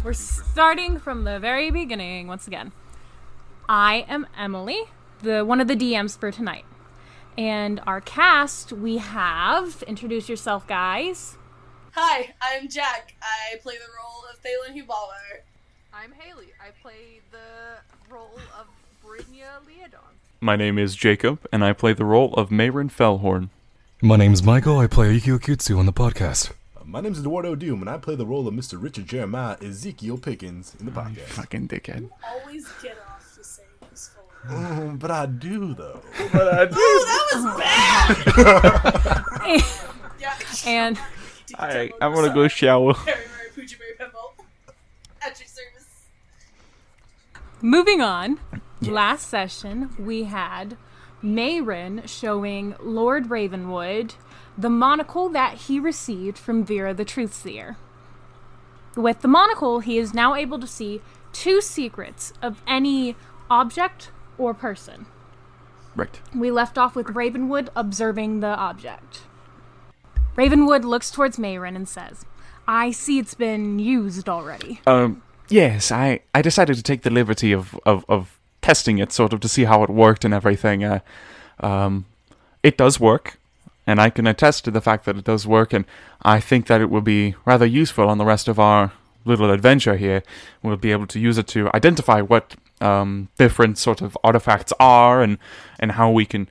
We're starting from the very beginning once again. I am Emily, one of the DMs for tonight. And our cast, we have... Introduce yourself, guys. Hi, I'm Jack. I play the role of Thalen Hubauer. I'm Haley. I play the role of Bryna Leodon. My name is Jacob, and I play the role of Mayrin Fellhorn. My name's Michael. I play Yukio Kutsu on the podcast. My name's Eduardo Doom, and I play the role of Mr. Richard Jeremiah Ezekiel Pickens in the podcast. Fucking dickhead. You always get off to saying this full. But I do, though. Oh, that was bad! Yeah. And I'm gonna go shower. Very, very Poochie Berry Pimple. At your service. moving on, last session we had Mayrin showing Lord Ravenwood the monocle that he received from Vera the Truthseer. With the monocle, he is now able to see 2 secrets of any object or person. Right. We left off with Ravenwood observing the object. Ravenwood looks towards Mayrin and says, I see it's been used already. Yes, I decided to take the liberty of testing it, sort of, to see how it worked and everything. It does work, and I can attest to the fact that it does work, and I think that it will be rather useful on the rest of our little adventure here. We'll be able to use it to identify what different sort of artifacts are, and how we can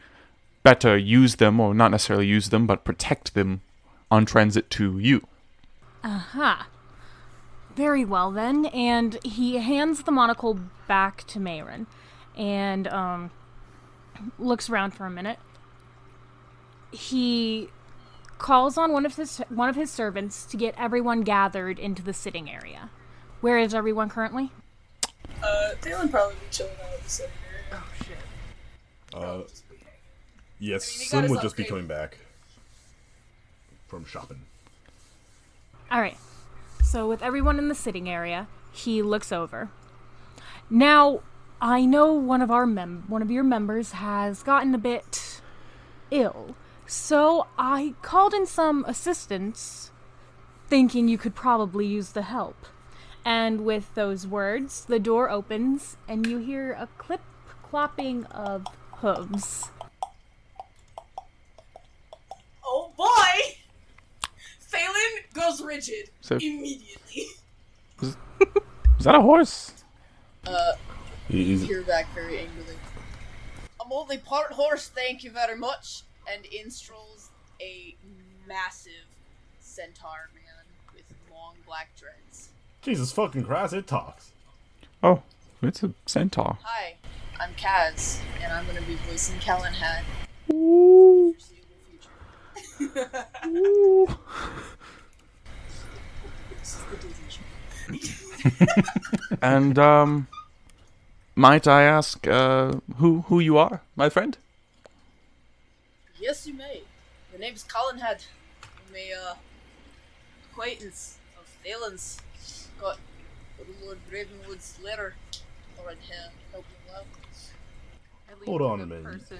better use them, or not necessarily use them, but protect them on transit to you. Aha. Very well then, and he hands the monocle back to Mayrin, and looks around for a minute. He calls on one of his servants to get everyone gathered into the sitting area. Where is everyone currently? Thalen probably be chilling out at the sitting area. Oh shit. Yes, I mean, he got Slim his would just be upgrade. coming back from shopping. Alright, so with everyone in the sitting area, he looks over. Now, I know one of your members has gotten a bit ill, so I called in some assistance, thinking you could probably use the help. And with those words, the door opens, and you hear a clip-clopping of hooves. Oh boy! Thalen goes rigid immediately. Is that a horse? Hear back very angrily. I'm only part horse, thank you very much. And in strolls a massive centaur man with long black dreads. Jesus fucking Christ, it talks. Oh, it's a centaur. Hi, I'm Kaz, and I'm gonna be voicing Calenhad. Ooh. Ooh. This is the Disney show. And, might I ask, who you are, my friend? Yes, you may. The name's Calenhad. I'm a acquaintance of Thalen's. Got Lord Ravenwood's letter right here. Help him out. At least Hold on the a minute. person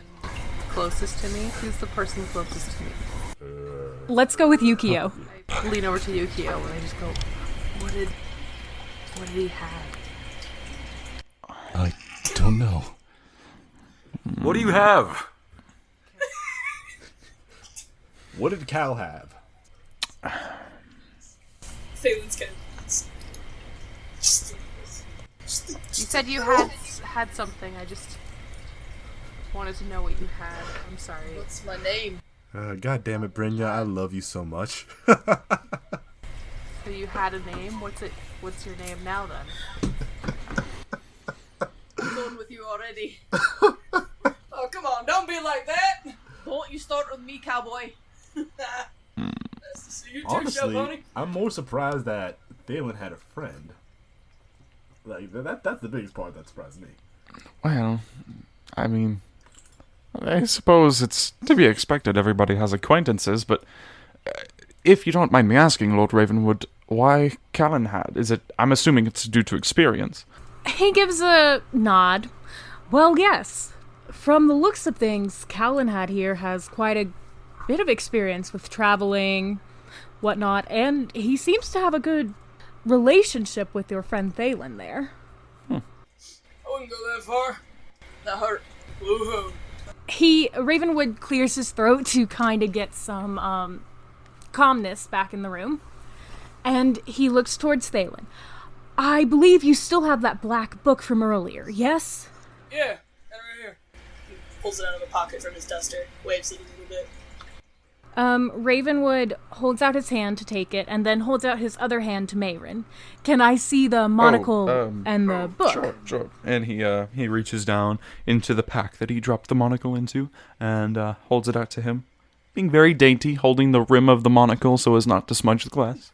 closest to me. Who's the person closest to me? Let's go with Yukio. I lean over to Yukio and I just go, What did he have? I don't know. What do you have? What did Cal have? Thalen's kind You said you had something. I just wanted to know what you had. I'm sorry. What's my name? God damn it, Bryna, I love you so much. So you had a name. What's your name now then? I'm done with you already. Oh, come on, don't be like that! Don't you start with me, cowboy. Nice to see you too, Honestly, Showpony. I'm more surprised that Thalen had a friend. Like, that's the biggest part that surprised me. Well, I mean, I suppose it's to be expected everybody has acquaintances, but if you don't mind me asking, Lord Ravenwood, why Calenhad? I'm assuming it's due to experience. He gives a nod. Well, yes. From the looks of things, Calenhad here has quite a bit of experience with traveling, whatnot, and he seems to have a good relationship with your friend Thalen there. I wouldn't go that far. That hurt. Woohoo. Ravenwood clears his throat to kind of get some calmness back in the room. And he looks towards Thalen. I believe you still have that black book from earlier, yes? Yeah, right here. He pulls it out of a pocket from his duster, waves it a little bit. Ravenwood holds out his hand to take it, and then holds out his other hand to Mayrin. Can I see the monocle and the book? Sure. And he reaches down into the pack that he dropped the monocle into, and holds it out to him, being very dainty, holding the rim of the monocle so as not to smudge the glass.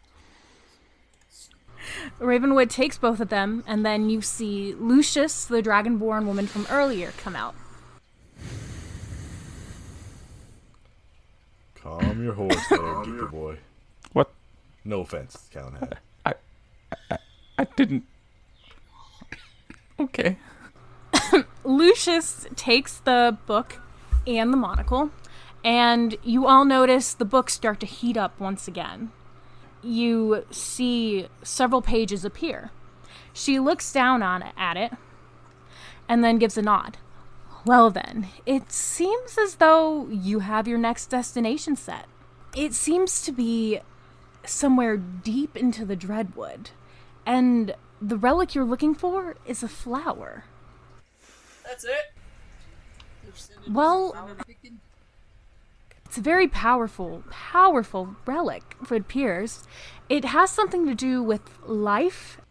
Ravenwood takes both of them, and then you see Lucius, the dragonborn woman from earlier, come out. Calm your horse there, geeky boy. What? No offense, Calenhad. I didn't... Okay. Lucius takes the book and the monocle, and you all notice the book start to heat up once again. You see several pages appear. She looks down at it, and then gives a nod. Well then, it seems as though you have your next destination set. It seems to be somewhere deep into the Dreadwood, and the relic you're looking for is a flower. That's it? Well, it's a very powerful relic, it appears. It has something to do with life.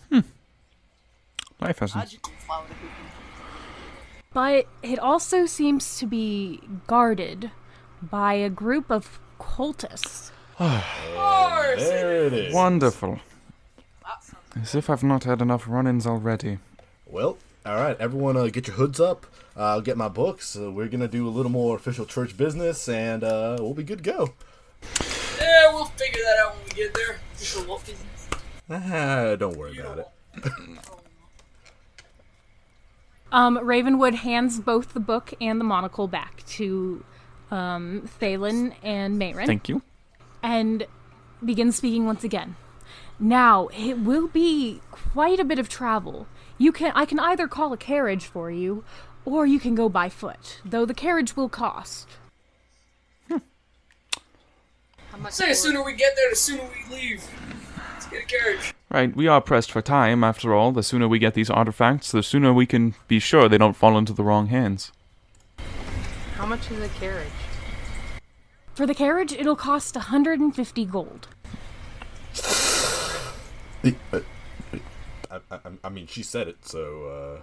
Life hasn't. Magical flower picking. But it also seems to be guarded by a group of cultists. There it is. Wonderful. As if I've not had enough run-ins already. Well, alright, everyone get your hoods up. I'll get my books. We're gonna do a little more official church business, and we'll be good to go. Yeah, we'll figure that out when we get there. Official what business? Don't worry about it. Ravenwood hands both the book and the monocle back to Thalen and Mayrin. Thank you. And begins speaking once again. Now, it will be quite a bit of travel. I can either call a carriage for you, or you can go by foot, though the carriage will cost. Say the sooner we get there, the sooner we leave. Let's get a carriage. Right, we are pressed for time, after all. The sooner we get these artifacts, the sooner we can be sure they don't fall into the wrong hands. How much is a carriage? For the carriage, it'll cost 150 gold. I mean, she said it, so,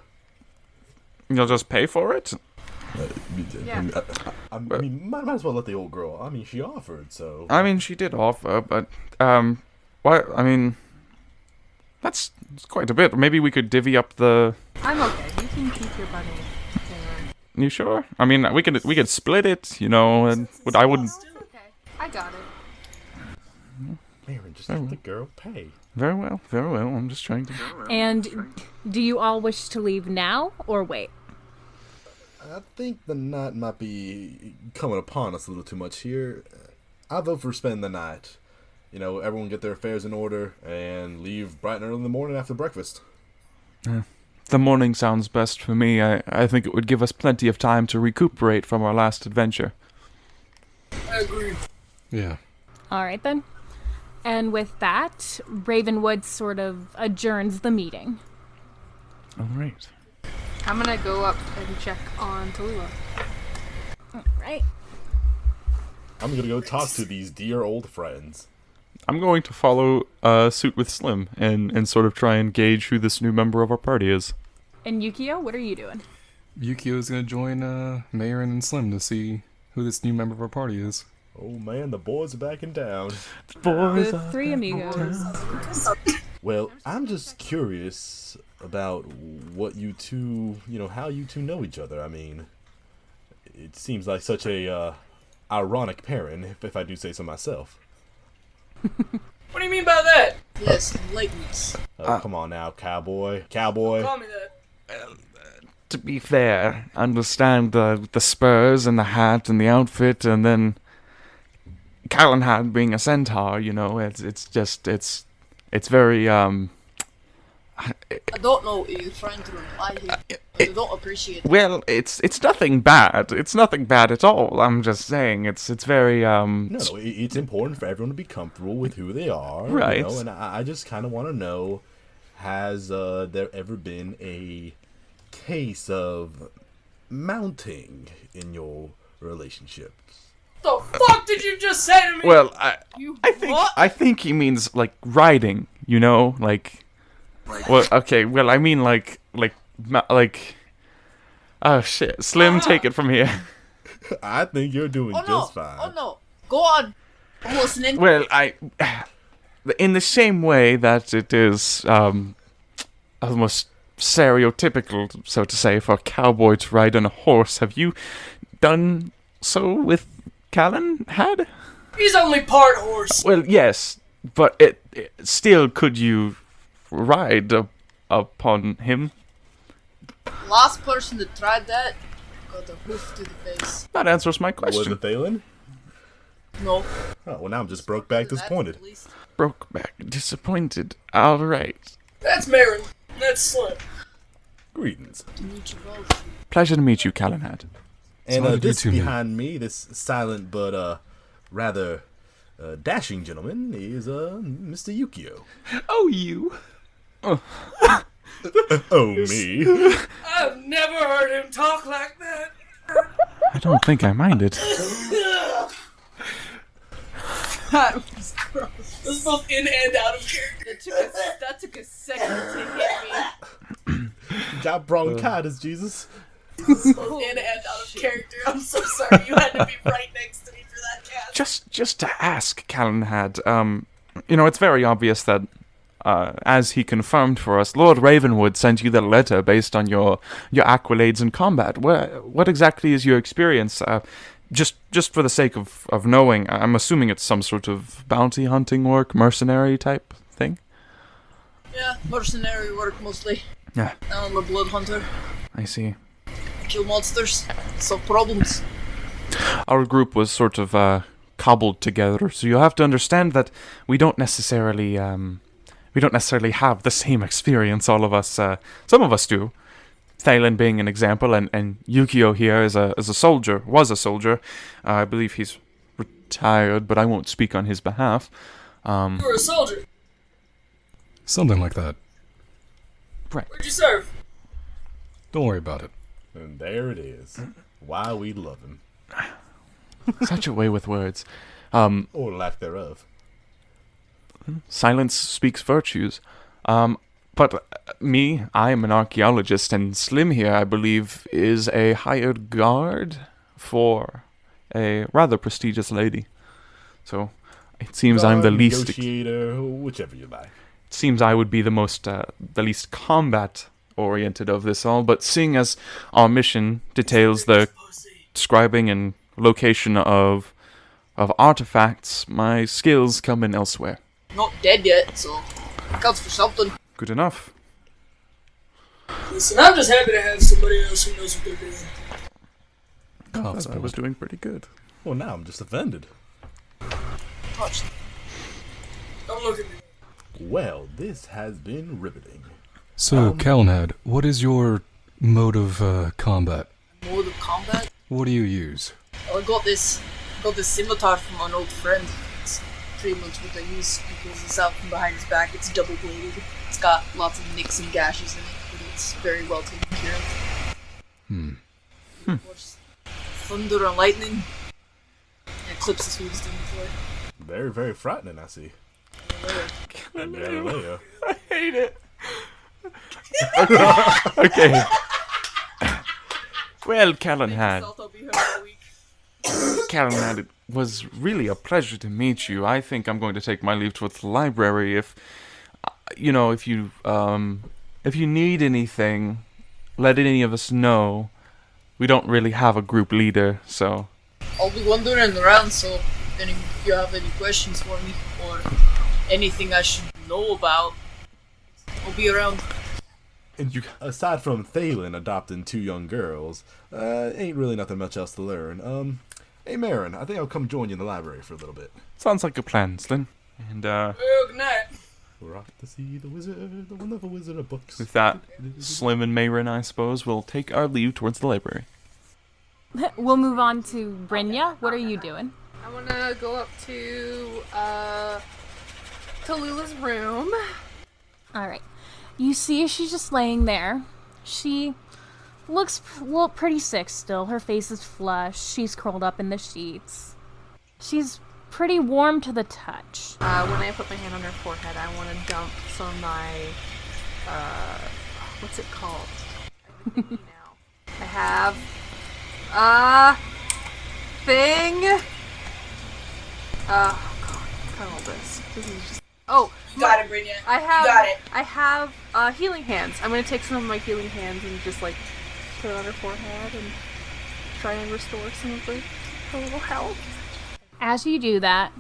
You'll just pay for it? Yeah. I mean, might as well let the old girl. I mean, she offered, so. I mean, she did offer, but, what, I mean, that's quite a bit. Maybe we could divvy up the... I'm okay. You can keep your money. You sure? I mean, we could split it, you know, and I wouldn't... Okay. I got it. Aaron, just let the girl pay. Very well. I'm just trying to... And do you all wish to leave now, or wait? I think the night might be coming upon us a little too much here. I vote for spending the night. You know, everyone get their affairs in order and leave bright and early in the morning after breakfast. The morning sounds best for me. I think it would give us plenty of time to recuperate from our last adventure. I agree. Yeah. All right, then. And with that, Ravenwood sort of adjourns the meeting. All right. I'm gonna go up and check on Tallulah. All right. I'm gonna go talk to these dear old friends. I'm going to follow suit with Slim and sort of try and gauge who this new member of our party is. And Yukio, what are you doing? Yukio's gonna join Mayrin and Slim to see who this new member of our party is. Oh man, the boys are back in town. The three amigos. Well, I'm just curious about what you two, how you two know each other. I mean, it seems like such a ironic pairing, if I do say so myself. What do you mean by that? Yes, lateness. Come on now, cowboy. Cowboy. Call me that. To be fair, understand the spurs and the hat and the outfit, and then Calenhad being a centaur, it's it's very I don't know what you're trying to imply here. I don't appreciate it. well, it's nothing bad. It's nothing bad at all. I'm just saying it's very No, it's important for everyone to be comfortable with who they are. Right. You know, and I just kind of want to know, has there ever been a case of mounting in your relationships? The fuck did you just say to me? well. What? I think he means like riding. You know, like. Well, okay. Well, I mean like. Oh shit, Slim, take it from here. I think you're doing just fine. Oh no! Go on! I'm listening. Well, in the same way that it is almost stereotypical, so to say, for a cowboy to ride on a horse, have you done so with Calenhad? He's only part horse. Well, yes, but it still, could you ride upon him? Last person that tried that got a hoof to the face. That answers my Was question. it Thalen? No. Oh, well, now I'm just broke back disappointed. At least. Broke back, disappointed. All right. That's Marin. That's Slim. Greetings. To meet you both. Pleasure to meet you, Calenhad. And how did you this two meet? behind me, this silent but rather dashing gentleman, is Mr. Yukio. Oh, you. Oh, me. I've never heard him talk like that. I don't think I minded. That was gross. This is both in and out of character. That took a second to hit me. Got bronchitis, Jesus. Both in and out of character. I'm so sorry. You had to be right next to me for that cast. Just to ask, Calenhad, it's very obvious that, as he confirmed for us, Lord Ravenwood sent you the letter based on your accolades in combat. What exactly is your experience? Just for the sake of knowing, I'm assuming it's some sort of bounty hunting work, mercenary type thing? Yeah, mercenary work mostly. Yeah, I'm a blood hunter. I see. Kill monsters. Solve problems. Our group was sort of cobbled together, so you have to understand that we don't necessarily have the same experience. All of us, some of us do. Thalen being an example, and Yukio here was a soldier. I believe he's retired, but I won't speak on his behalf. You were a soldier. Something like that. Right. Where'd you serve? Don't worry about it. And there it is. Why we love him. Such a way with words. Or lack thereof. Silence speaks virtues. But me, I am an archaeologist, and Slim here, I believe, is a hired guard for a rather prestigious lady. So it seems I'm the least. Negotiator, whichever you like. It seems I would be the least combat-oriented of this all, but seeing as our mission details the describing and location of artifacts, my skills come in elsewhere. Not dead yet, so counts for something. Good enough. Listen, I'm just happy to have somebody else who knows what they're doing. I thought I was doing pretty good. Well, now I'm just offended. Touched. Don't look at me. Well, this has been riveting. So, Calenhad, what is your mode of combat? Mode of combat? What do you use? Well, I got this scimitar from an old friend. It's pretty much what I use. He pulls this out from behind his back. It's double bladed. It's got lots of nicks and gashes in it, but it's very well taken care of. Of course, thunder and lightning. And eclipses he was doing before. Very, very frightening, I see. Galileo. I hate it. Okay. Well, Calenhad. I'll be here all week. Calenhad, it was really a pleasure to meet you. I think I'm going to take my leave towards the library. If you need anything, let any of us know. We don't really have a group leader, so. I'll be wandering around, so if you have any questions for me or anything I should know about, I'll be around. And aside from Thalen adopting 2 young girls, ain't really nothing much else to learn. Hey Marin, I think I'll come join you in the library for a little bit. Sounds like a plan, Slim. And, Well, good night. We're off to see the wizard, the wonderful wizard of books. With that, Slim and Mayrin, I suppose, will take our leave towards the library. We'll move on to Bryna. What are you doing? I want to go up to Lula's room. All right. You see she's just laying there. She looks pretty sick still. Her face is flushed. She's curled up in the sheets. She's pretty warm to the touch. When I put my hand on her forehead, I want to dump some of my, what's it called? I have thing. God, cut all this. This is just. Oh, You got it, Bryna. I have. You got it. I have healing hands. I'm gonna take some of my healing hands and just like put it on her forehead and try and restore some of her little health. As you do that,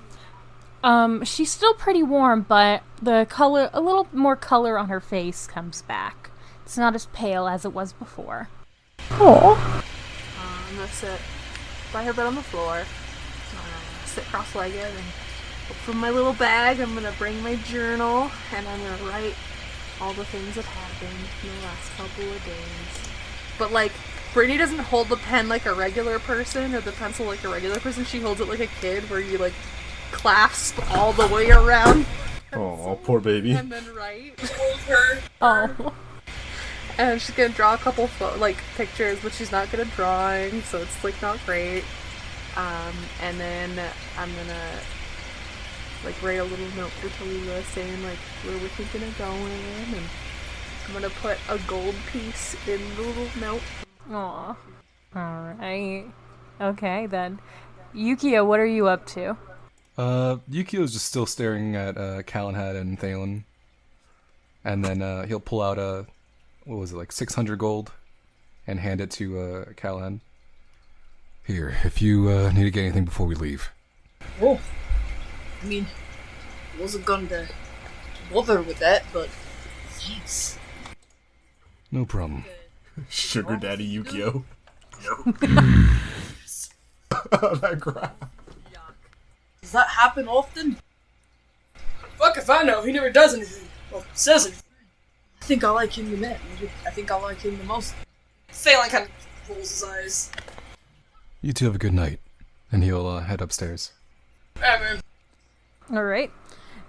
she's still pretty warm, but the color, a little more color on her face comes back. It's not as pale as it was before. Oh. I'm gonna sit by her bed on the floor, sit cross-legged, and from my little bag, I'm gonna bring my journal, and I'm gonna write all the things that happened in the last couple of days. But like, Brittany doesn't hold the pen like a regular person, or the pencil like a regular person. She holds it like a kid, where you like clasp all the way around. Oh, poor baby. And then write. Hold her. Oh. And she's gonna draw a couple pictures, but she's not good at drawing, so it's like not great. And then I'm gonna like write a little note for Tallulah saying like where we're thinking of going, and I'm gonna put a gold piece in the little note. Aw. Alright. Okay, then. Yukio, what are you up to? Yukio's just still staring at Calenhad and Thalen. And then he'll pull out what was it, like 600 gold, and hand it to Calenhad. Here, if you need to get anything before we leave. Oh. I mean, wasn't going to bother with that, but thanks. No problem. Sugar Daddy Yukio. That crap. Does that happen often? Fuck if I know. He never does anything. Well, says anything. I think I like him the man. I think I like him the most. Phelan kind of rolls his eyes. You two have a good night. And he'll head upstairs. Alright, man. Alright.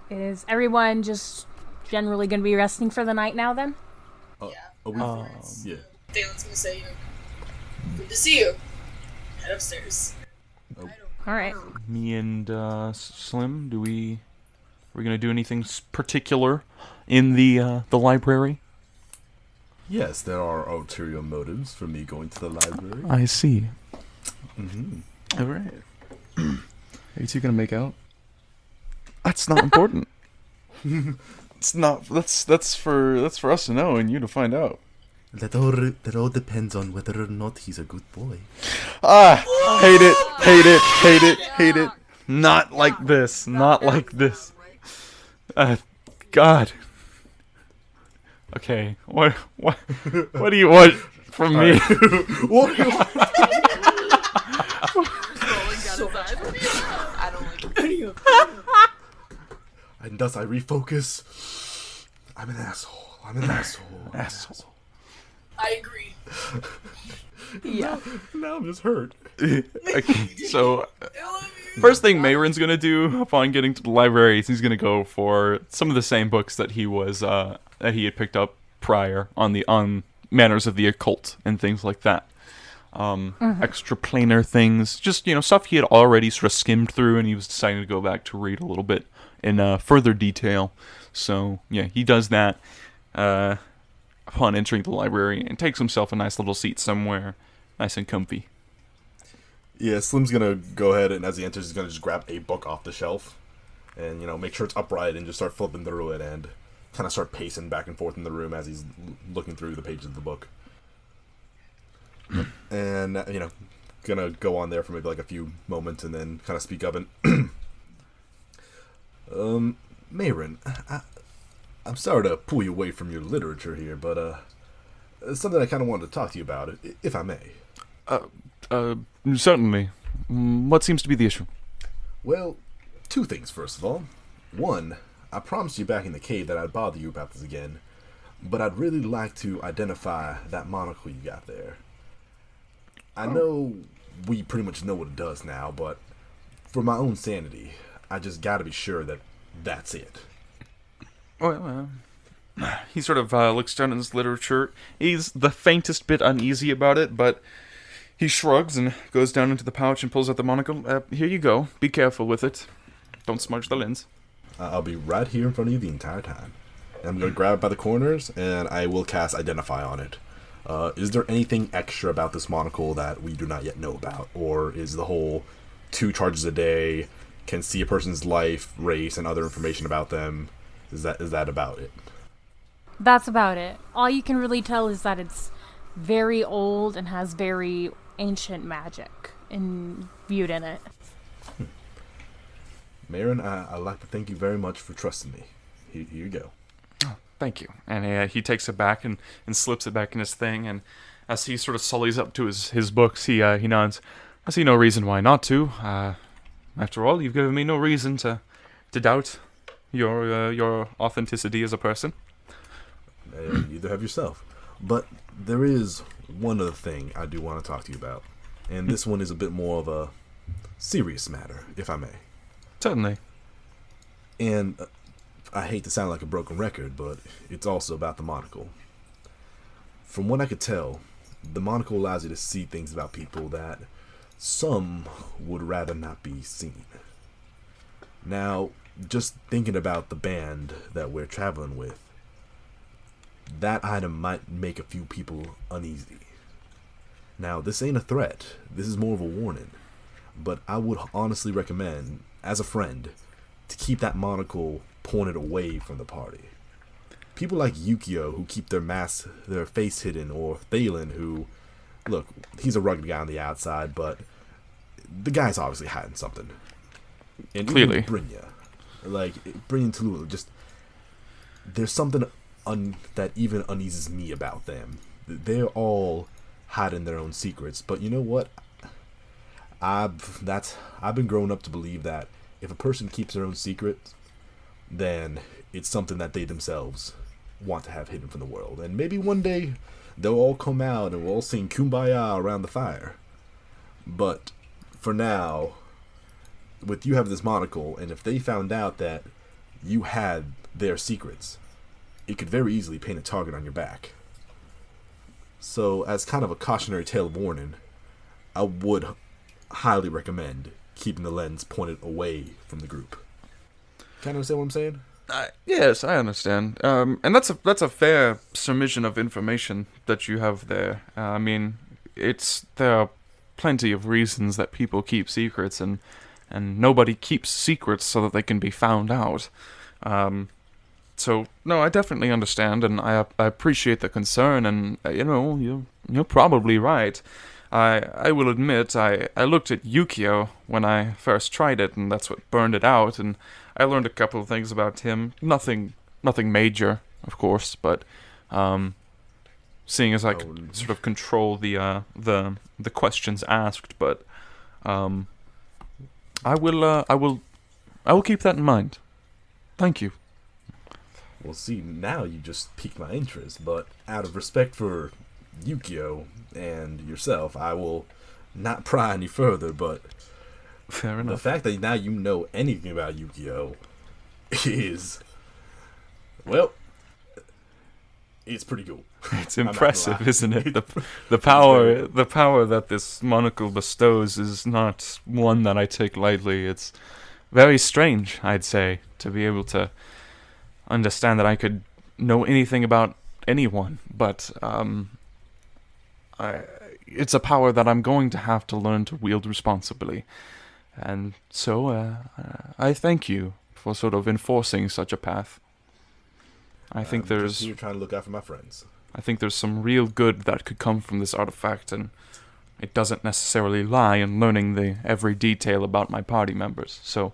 Is everyone just generally going to be resting for the night now then? Yeah. Phelan's gonna say, good to see you. Head upstairs. Alright. Me and Slim, are we gonna do anything particular in the library? Yes, there are ulterior motives for me going to the library. I see. Mm-hmm. All right. Are you two gonna make out? That's not important. It's not. That's for us to know and you to find out. That all depends on whether or not he's a good boy. Hate it. Not like this. Not like this. God. Okay. What do you want from me? What do you want? I don't like it. And thus I refocus. I'm an asshole. I agree. Yeah. Now I'm just hurt. Okay, so first thing Mayrin's gonna do upon getting to the library is he's gonna go for some of the same books that he was that he had picked up prior on manners of the occult and things like that. Extra planar things, just stuff he had already sort of skimmed through, and he was deciding to go back to read a little bit in further detail. So yeah, he does that upon entering the library and takes himself a nice little seat somewhere nice and comfy. Yeah, Slim's gonna go ahead and as he enters, he's gonna just grab a book off the shelf and make sure it's upright and just start flipping through it and kind of start pacing back and forth in the room as he's looking through the pages of the book. And gonna go on there for maybe like a few moments and then kind of speak up and Mayrin, I'm sorry to pull you away from your literature here, but something I kind of wanted to talk to you about, if I may. Certainly. What seems to be the issue? Well, two things, first of all. One, I promised you back in the cave that I'd bother you about this again, but I'd really like to identify that monocle you got there. I know we pretty much know what it does now, but for my own sanity, I just gotta be sure that that's it. Well, he sort of looks down in his literature. He's the faintest bit uneasy about it, but he shrugs and goes down into the pouch and pulls out the monocle. Here you go. Be careful with it. Don't smudge the lens. I'll be right here in front of you the entire time. I'm going to grab it by the corners, and I will cast Identify on it. Is there anything extra about this monocle that we do not yet know about? Or is the whole 2 charges a day, can see a person's life, race, and other information about them? Is that about it? That's about it. All you can really tell is that it's very old and has very ancient magic imbued in it. Marin, I'd like to thank you very much for trusting me. Here you go. Oh, thank you. And he takes it back and slips it back in his thing, and as he sort of sullies up to his books, he nods. I see no reason why not to. After all, you've given me no reason to doubt your authenticity as a person. Neither have yourself. But there is one other thing I do want to talk to you about. And this one is a bit more of a serious matter, if I may. Certainly. And I hate to sound like a broken record, but it's also about the monocle. From what I could tell, the monocle allows you to see things about people that some would rather not be seen. Now, just thinking about the band that we're traveling with, that item might make a few people uneasy. Now, this ain't a threat. This is more of a warning. But I would honestly recommend, as a friend, to keep that monocle pointed away from the party. People like Yukio, who keep their face hidden, or Thalen, who, look, he's a rugged guy on the outside, but the guy's obviously hiding something. And clearly, Bryna, and Tallulah, just, there's something that even uneases me about them. They're all hiding their own secrets, but you know what? I've been growing up to believe that if a person keeps their own secrets, then it's something that they themselves want to have hidden from the world. And maybe one day they'll all come out and we'll all sing Kumbaya around the fire. But for now, with you having this monocle, and if they found out that you had their secrets, it could very easily paint a target on your back. So, as kind of a cautionary tale of warning, I would highly recommend keeping the lens pointed away from the group. Kind of understand what I'm saying? Yes, I understand. And that's a fair submission of information that you have there. I mean, there are plenty of reasons that people keep secrets, and nobody keeps secrets so that they can be found out. So no, I definitely understand, and I appreciate the concern, and you're probably right. I will admit, I looked at Yukio when I first tried it, and that's what burned it out, and I learned a couple of things about him. Nothing major, of course, but seeing as I could sort of control the questions asked, but I will keep that in mind. Thank you. Well, see, now you just piqued my interest, but out of respect for Yukio and yourself, I will not pry any further, but fair enough. The fact that now you know anything about Yukio is, well, it's pretty cool. It's impressive, isn't it? The power that this monocle bestows is not one that I take lightly. It's very strange, I'd say, to be able to understand that I could know anything about anyone, but it's a power that I'm going to have to learn to wield responsibly. And so I thank you for sort of enforcing such a path. I think there's... You're trying to look out for my friends. I think there's some real good that could come from this artifact, and it doesn't necessarily lie in learning every detail about my party members. So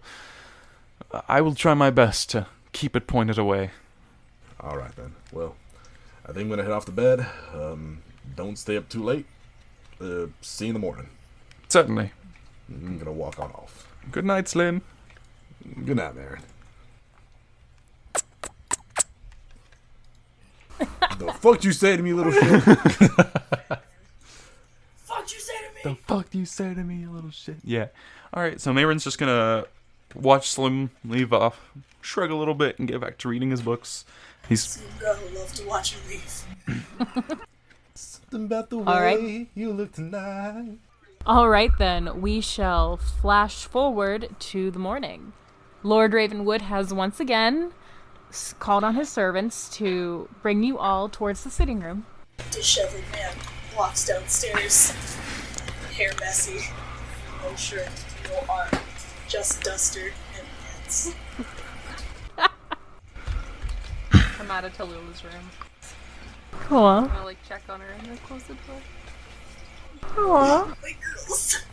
I will try my best to keep it pointed away. All right, then. Well, I think I'm going to head off to bed. Don't stay up too late. See you in the morning. Certainly. I'm going to walk on off. Good night, Slim. Good night, Marin. The fuck you say to me, little shit? Fuck you say to me? The fuck do you say to me, you little shit? Yeah. Alright, so Mayron's just gonna watch Slim leave off, shrug a little bit, and get back to reading his books. He's Some girl who loves to watch you leave. Something about the way All right. you look tonight. All right, then, we shall flash forward to the morning. Lord Ravenwood has once again called on his servants to bring you all towards the sitting room. Disheveled man walks downstairs. Hair messy. No shirt, no arm. Just duster and pants. I'm out of Tallulah's room. Cool. I'm gonna like check on her and then close the door. Aww. Like girls.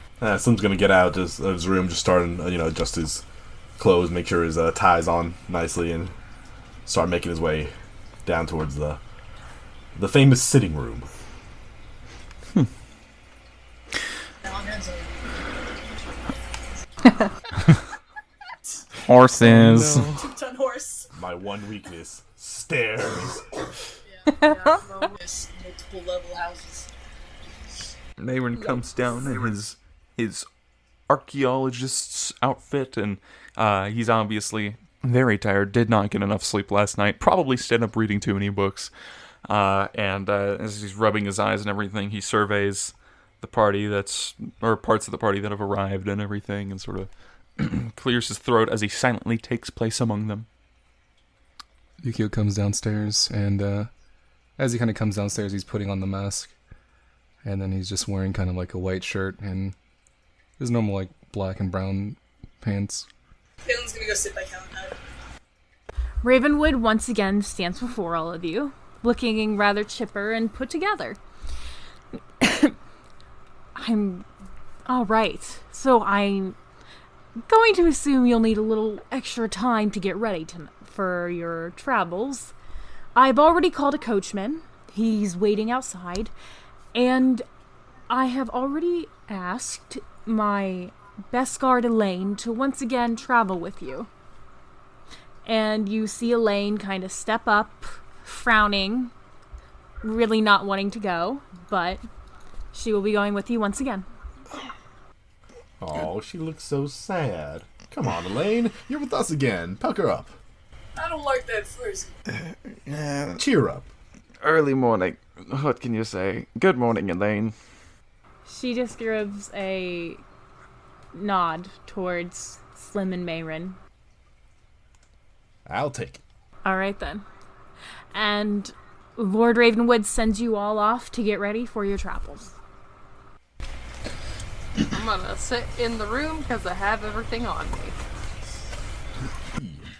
Slim's gonna get out of his room, just starting, adjust his clothes, make sure his tie's on nicely, and start making his way down towards the famous sitting room. horses. Two-ton horse. My one weakness: stairs. Yeah, this multiple level houses. Mayron comes down in his archaeologist's outfit, and he's obviously very tired. Did not get enough sleep last night. Probably stayed up reading too many books. And as he's rubbing his eyes and everything, he surveys the party or parts of the party that have arrived and everything, and sort of clears his throat as he silently takes place among them. Yukio comes downstairs, and as he kind of comes downstairs, he's putting on the mask. And then he's just wearing kind of like a white shirt and his normal like black and brown pants. Phelan's gonna go sit by Calenhad. Ravenwood once again stands before all of you, looking rather chipper and put together. I'm... Alright, so I'm going to assume you'll need a little extra time to get ready for your travels. I've already called a coachman. He's waiting outside. And I have already asked my best guard Elaine to once again travel with you. And you see Elaine kind of step up, frowning, really not wanting to go, but she will be going with you once again. Oh, she looks so sad. Come on, Elaine. You're with us again. Pucker up. I don't like that phrase. Cheer up. Early morning. What can you say? Good morning, Elaine. She just gives a nod towards Slim and Mayron. I'll take it. All right, then. And Lord Ravenwood sends you all off to get ready for your travels. I'm gonna sit in the room because I have everything on me.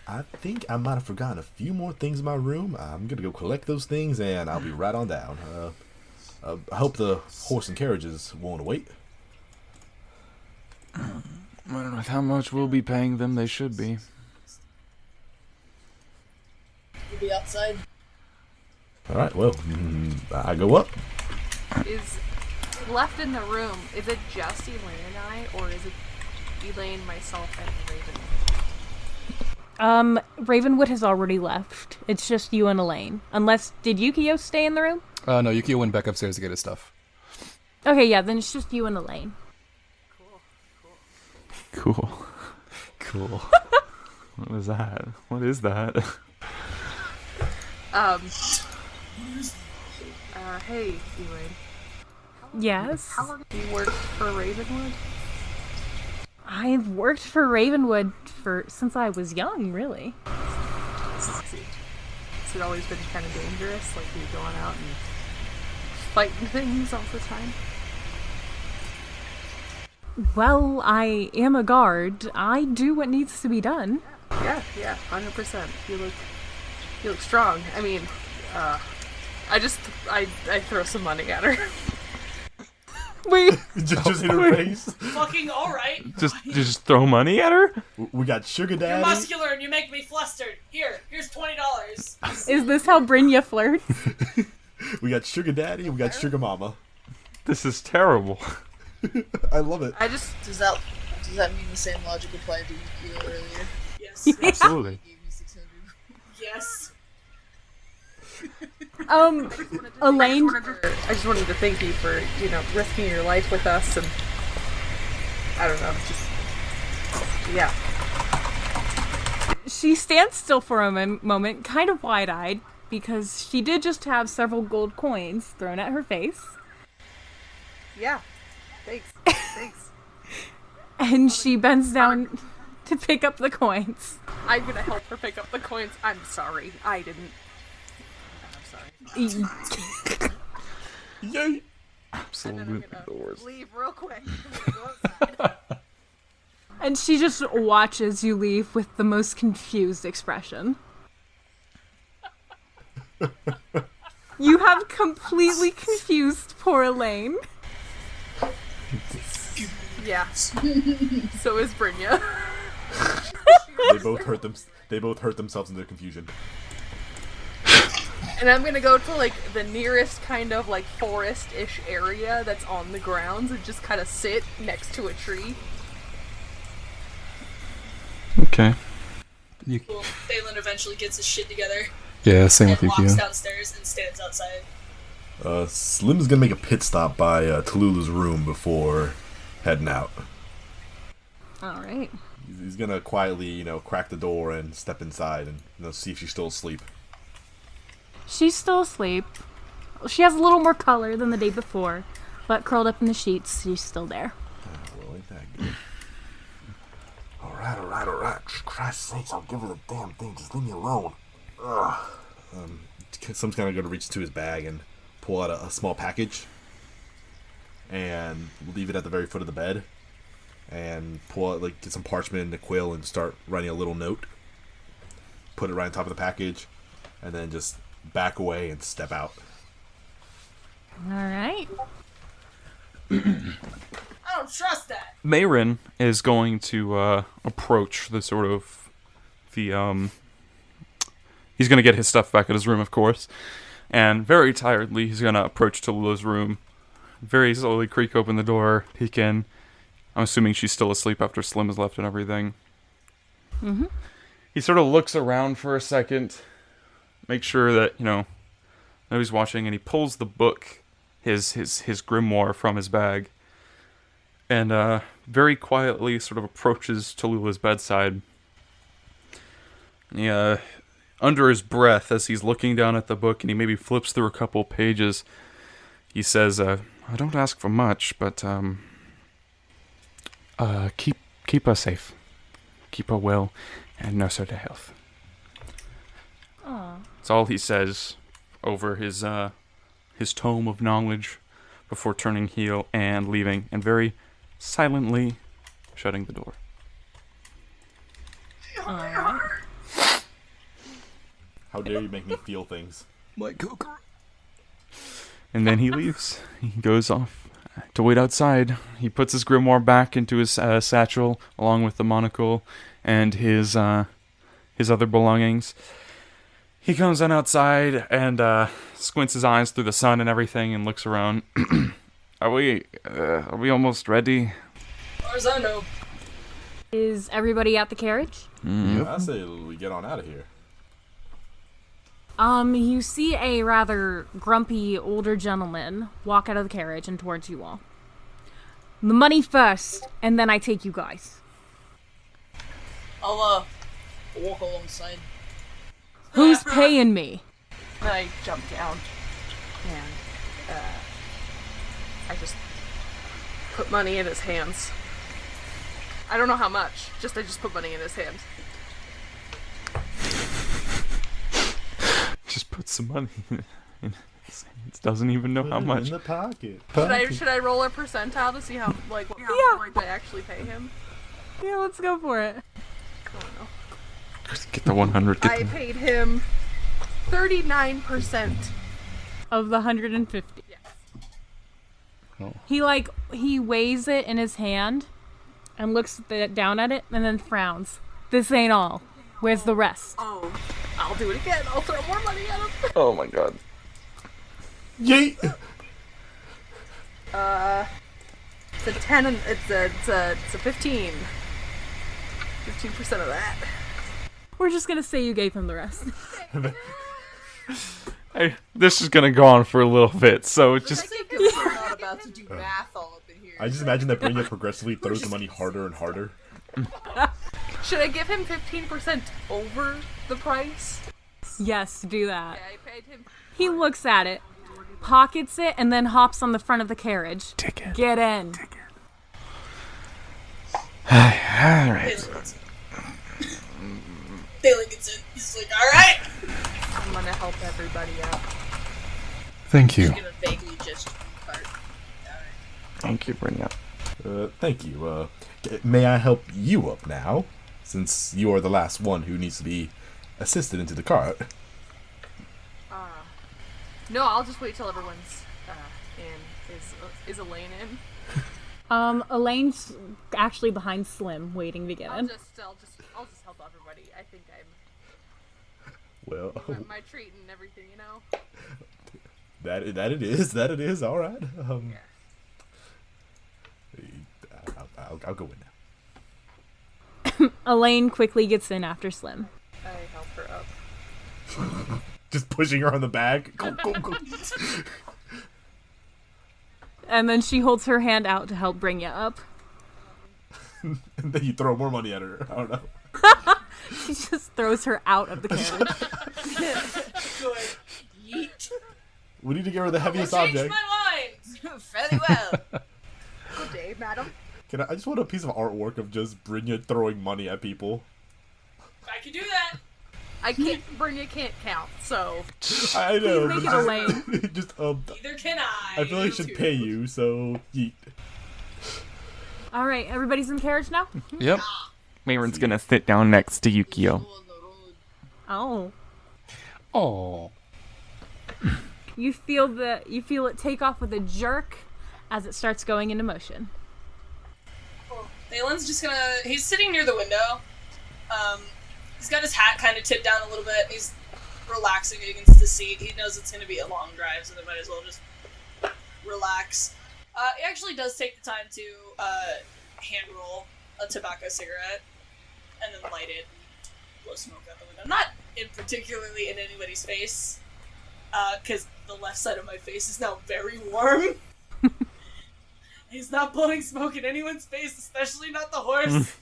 I think I might have forgotten a few more things in my room. I'm gonna go collect those things, and I'll be right on down. I hope the horse and carriages won't wait. Well, with how much we'll be paying them, they should be. You'll be outside. All right, well, I go up. Is left in the room, is it just Elaine and I, or is it Elaine, myself, and Raven? Ravenwood has already left. It's just you and Elaine. Unless, did Yukio stay in the room? No, Yukio went back upstairs to get his stuff. Okay, yeah, then it's just you and Elaine. Cool. Cool. What was that? What is that? Hey, Elaine. Yes? How long have you worked for Ravenwood? I've worked for Ravenwood since I was young, really. Has it always been kind of dangerous? Like, you going out and fighting things all the time? Well, I am a guard. I do what needs to be done. Yeah, 100%. You look strong. I mean, I throw some money at her. Wait. just hit her face. Fucking alright. Just throw money at her? We got Sugar You're Daddy. muscular and you make me flustered. Here's $20. Is this how Bryna flirts? We got Sugar Daddy and we got Sugar Mama. This is terrible. I love it. Does that mean the same logic applied to Yukio earlier? Yes. Absolutely. He gave you 600. Yes. Elaine, I just wanted to thank you for, risking your life with us, and I don't know, just, yeah. she stands still for a moment, kind of wide-eyed, because she did just have several gold coins thrown at her face. Yeah. Thanks. And she bends down to pick up the coins. I'm gonna help her pick up the coins. I'm sorry. I didn't. I'm sorry. Yay! Absolutely the worst. Leave real quick. Go outside. And she just watches you leave with the most confused expression. You have completely confused poor Elaine. Yeah. So is Bryna. They both hurt themselves in their confusion. And I'm gonna go to like the nearest kind of like forest-ish area that's on the grounds and just kind of sit next to a tree. Okay. Well, Thalen eventually gets his shit together Yeah, same and with walks Yukio. downstairs and stands outside. Slim's gonna make a pit stop by Tallulah's room before heading out. Alright. He's gonna quietly, crack the door and step inside and see if she's still asleep. She's still asleep. She has a little more color than the day before, but curled up in the sheets, she's still there. Well, ain't that good? Alright. Christ's sakes, I'll give her the damn thing. Just leave me alone. Ugh. Some's kind of going to reach into his bag and pull out a small package and leave it at the very foot of the bed and pull out, get some parchment and a quill and start writing a little note. Put it right on top of the package and then just back away and step out. Alright. I don't trust that. Mayrin is going to approach the sort of he's going to get his stuff back at his room, of course, and very tiredly he's going to approach Tallulah's room, very slowly creak open the door, peek in. I'm assuming she's still asleep after Slim has left and everything. Mm-hmm. He sort of looks around for a second, makes sure that, nobody's watching, and he pulls the book, his grimoire from his bag, and very quietly sort of approaches Tallulah's bedside. He, under his breath, as he's looking down at the book, and he maybe flips through a couple pages, he says, I don't ask for much, but keep her safe. Keep her well, and nurse her to health. Aww. That's all he says over his tome of knowledge before turning heel and leaving, and very silently shutting the door. Alright. How dare you make me feel things? My cooker. And then he leaves. He goes off to wait outside. He puts his grimoire back into his satchel, along with the monocle and his other belongings. He comes on outside and squints his eyes through the sun and everything, and looks around. Are we almost ready? As far as I know. Is everybody at the carriage? I say we get on out of here. You see a rather grumpy older gentleman walk out of the carriage and towards you all. The money first, and then I take you guys. I'll walk alongside. Who's paying me? Then I jump down and I just put money in his hands. I don't know how much. I just put money in his hands. Just put some money in his hands. Doesn't even know how much. In the pocket. Should I roll a percentile to see how what I actually pay him? Yeah, let's go for it. I don't know. Just get the 100. I paid him 39%. Of the 150. Yes. Oh. He weighs it in his hand and looks down at it and then frowns. This ain't all. Where's the rest? Oh, I'll do it again. I'll throw more money at him. Oh my god. Yeet! It's a 10 and it's a 15. 15% of that. We're just gonna say you gave him the rest. This is gonna go on for a little bit, so it's just... We're not about to do math all up in here. I just imagine that Bryna progressively throws the money harder and harder. Should I give him 15% over the price? Yes, do that. Yeah, I paid him. He looks at it, pockets it, and then hops on the front of the carriage. Ticket. Get in. Alright. Thalen gets in. He's like, alright! I'm gonna help everybody out. Thank you. I'm gonna vaguely gesture to the cart. Alright. Thank you, Bryna. Thank you. May I help you up now? Since you are the last one who needs to be assisted into the cart. No, I'll just wait till everyone's in. Is Elaine in? Elaine's actually behind Slim, waiting to get I'll in. just help everybody. I think Well, my treat and everything, you know. that it is. All right. I'll go in now. Elaine quickly gets in after Slim. I help her up. Just pushing her on the back. Go. And then she holds her hand out to help bring you up. And then you throw more money at her. I don't know. She just throws her out of the carriage. Good. Yeet. We need to give her the heaviest Changed object. my mind! Fairly well. Good day, madam. I just want a piece of artwork of just Bryna throwing money at people. I can do that! Bryna can't count, so. I know. Please make but it Elaine. just Neither can I. I feel like I should pay you, so yeet. All right, everybody's in the carriage now? Yep. Mayron's gonna sit down next to Yukio. Oh. Oh. You feel it take off with a jerk as it starts going into motion. Thalen's just gonna. He's sitting near the window. He's got his hat kind of tipped down a little bit. He's relaxing against the seat. He knows it's gonna be a long drive, so they might as well just relax. He actually does take the time to hand roll a tobacco cigarette and then light it and blow smoke out the window. Not particularly in anybody's face, because the left side of my face is now very warm. He's not blowing smoke in anyone's face, especially not the horse.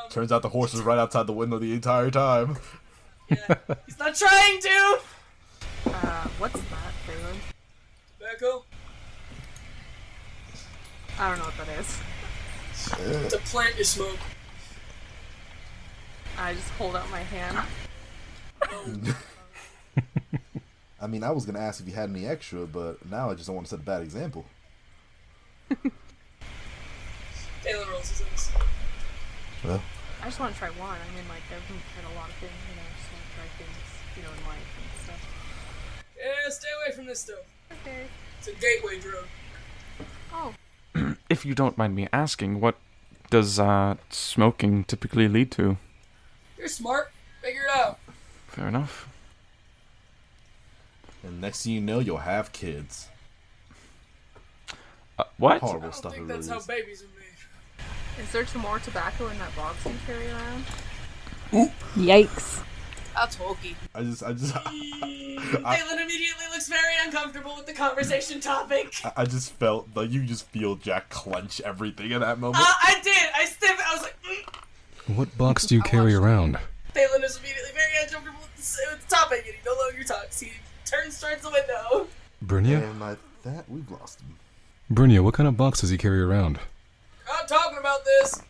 Turns out the horse was right outside the window the entire time. Yeah, he's not trying to! What's that, Thalen? Tobacco? I don't know what that is. It's a plant you smoke. I just hold out my hand. I mean, I was gonna ask if you had any extra, but now I just don't want to set a bad example. Thalen rolls his eyes. Well, I just want to try one. I mean, like, I've tried a lot of things, you know, I just want to try things, you know, in life and stuff. Yeah, stay away from this stuff. Okay. It's a gateway drug. Oh, If you don't mind me asking, what does smoking typically lead to? You're smart. Figure it out. Fair enough. and next thing you know, you'll have kids. What? I Horrible don't stuff. think It that's really how is. babies are made. is there some more tobacco in that box you carry around? Yikes. That's hokey. I just Thalen immediately looks very uncomfortable with the conversation topic. I just felt like you just feel Jack clench everything in that moment. I did. I sniffed. I was like, What box do you carry around? Thalen is immediately very uncomfortable with the topic, and he no longer talks. He turns towards the window. Brynja? And like that, we've lost him. Brynja, what kind of box does he carry around? Not talking about this.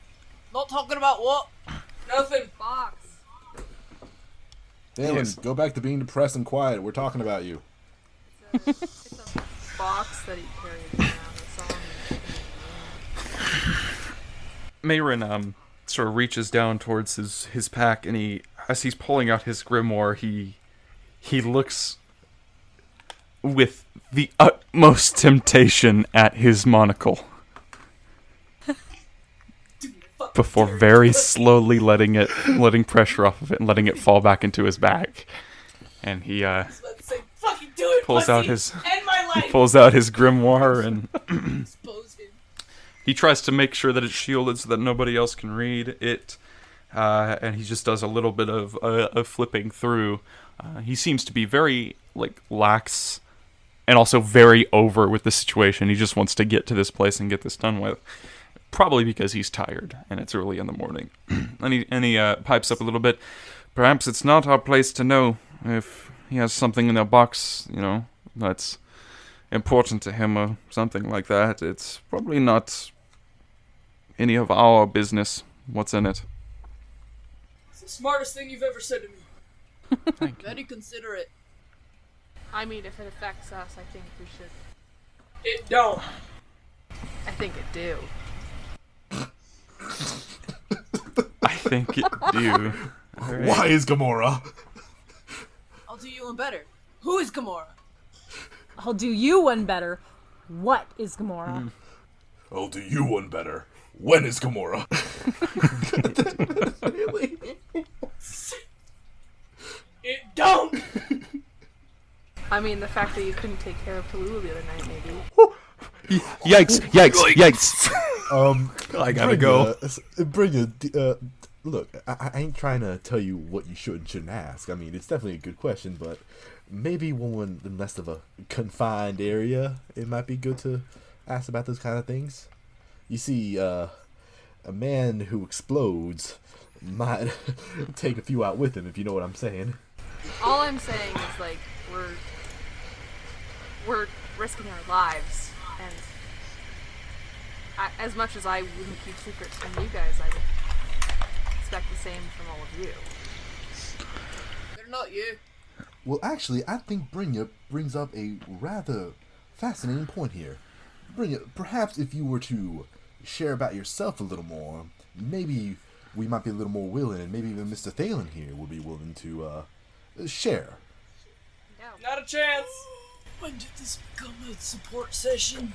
Not talking about what? Nothing. Box. Dalen, Yes. go back to being depressed and quiet. We're talking about you. It's a box that he carried around. It's on Mayron sort of reaches down towards his pack, and as he's pulling out his grimoire, he looks with the utmost temptation at his monocle before very slowly letting pressure off of it and letting it fall back into his bag. And he Let's say, fucking do it, pulls pussy. out his End my life. pulls out his grimoire and Expose him. he tries to make sure that it's shielded so that nobody else can read it. and he just does a little bit of flipping through. He seems to be very lax and also very over with the situation. He just wants to get to this place and get this done with. Probably because he's tired and it's early in the morning. and he pipes up a little bit. Perhaps it's not our place to know if he has something in a box, that's important to him or something like that. It's probably not any of our business what's in it. It's the smartest thing you've ever said to me. Thank you. Very considerate. I mean, if it affects us, I think we should. It don't. I think it do. I think it do. Right. Why is Gamora? I'll do you one better. Who is Gamora? I'll do you one better. What is Gamora? I'll do you one better. When is Gamora? Really? It don't. I mean, the fact that you couldn't take care of Tallulah the other night, maybe. Yikes! I gotta go. Bryna, look, I ain't trying to tell you what you should and shouldn't ask. I mean, it's definitely a good question, but maybe when in less of a confined area, it might be good to ask about those kind of things. You see, a man who explodes might take a few out with him, if you know what I'm saying. All I'm saying is, we're risking our lives, and as much as I wouldn't keep secrets from you guys, I would expect the same from all of you. They're not you. Well, actually, I think Bryna brings up a rather fascinating point here. Bryna, perhaps if you were to share about yourself a little more, maybe we might be a little more willing, and maybe even Mr. Thalen here would be willing to share. Not a chance. When did this become a support session?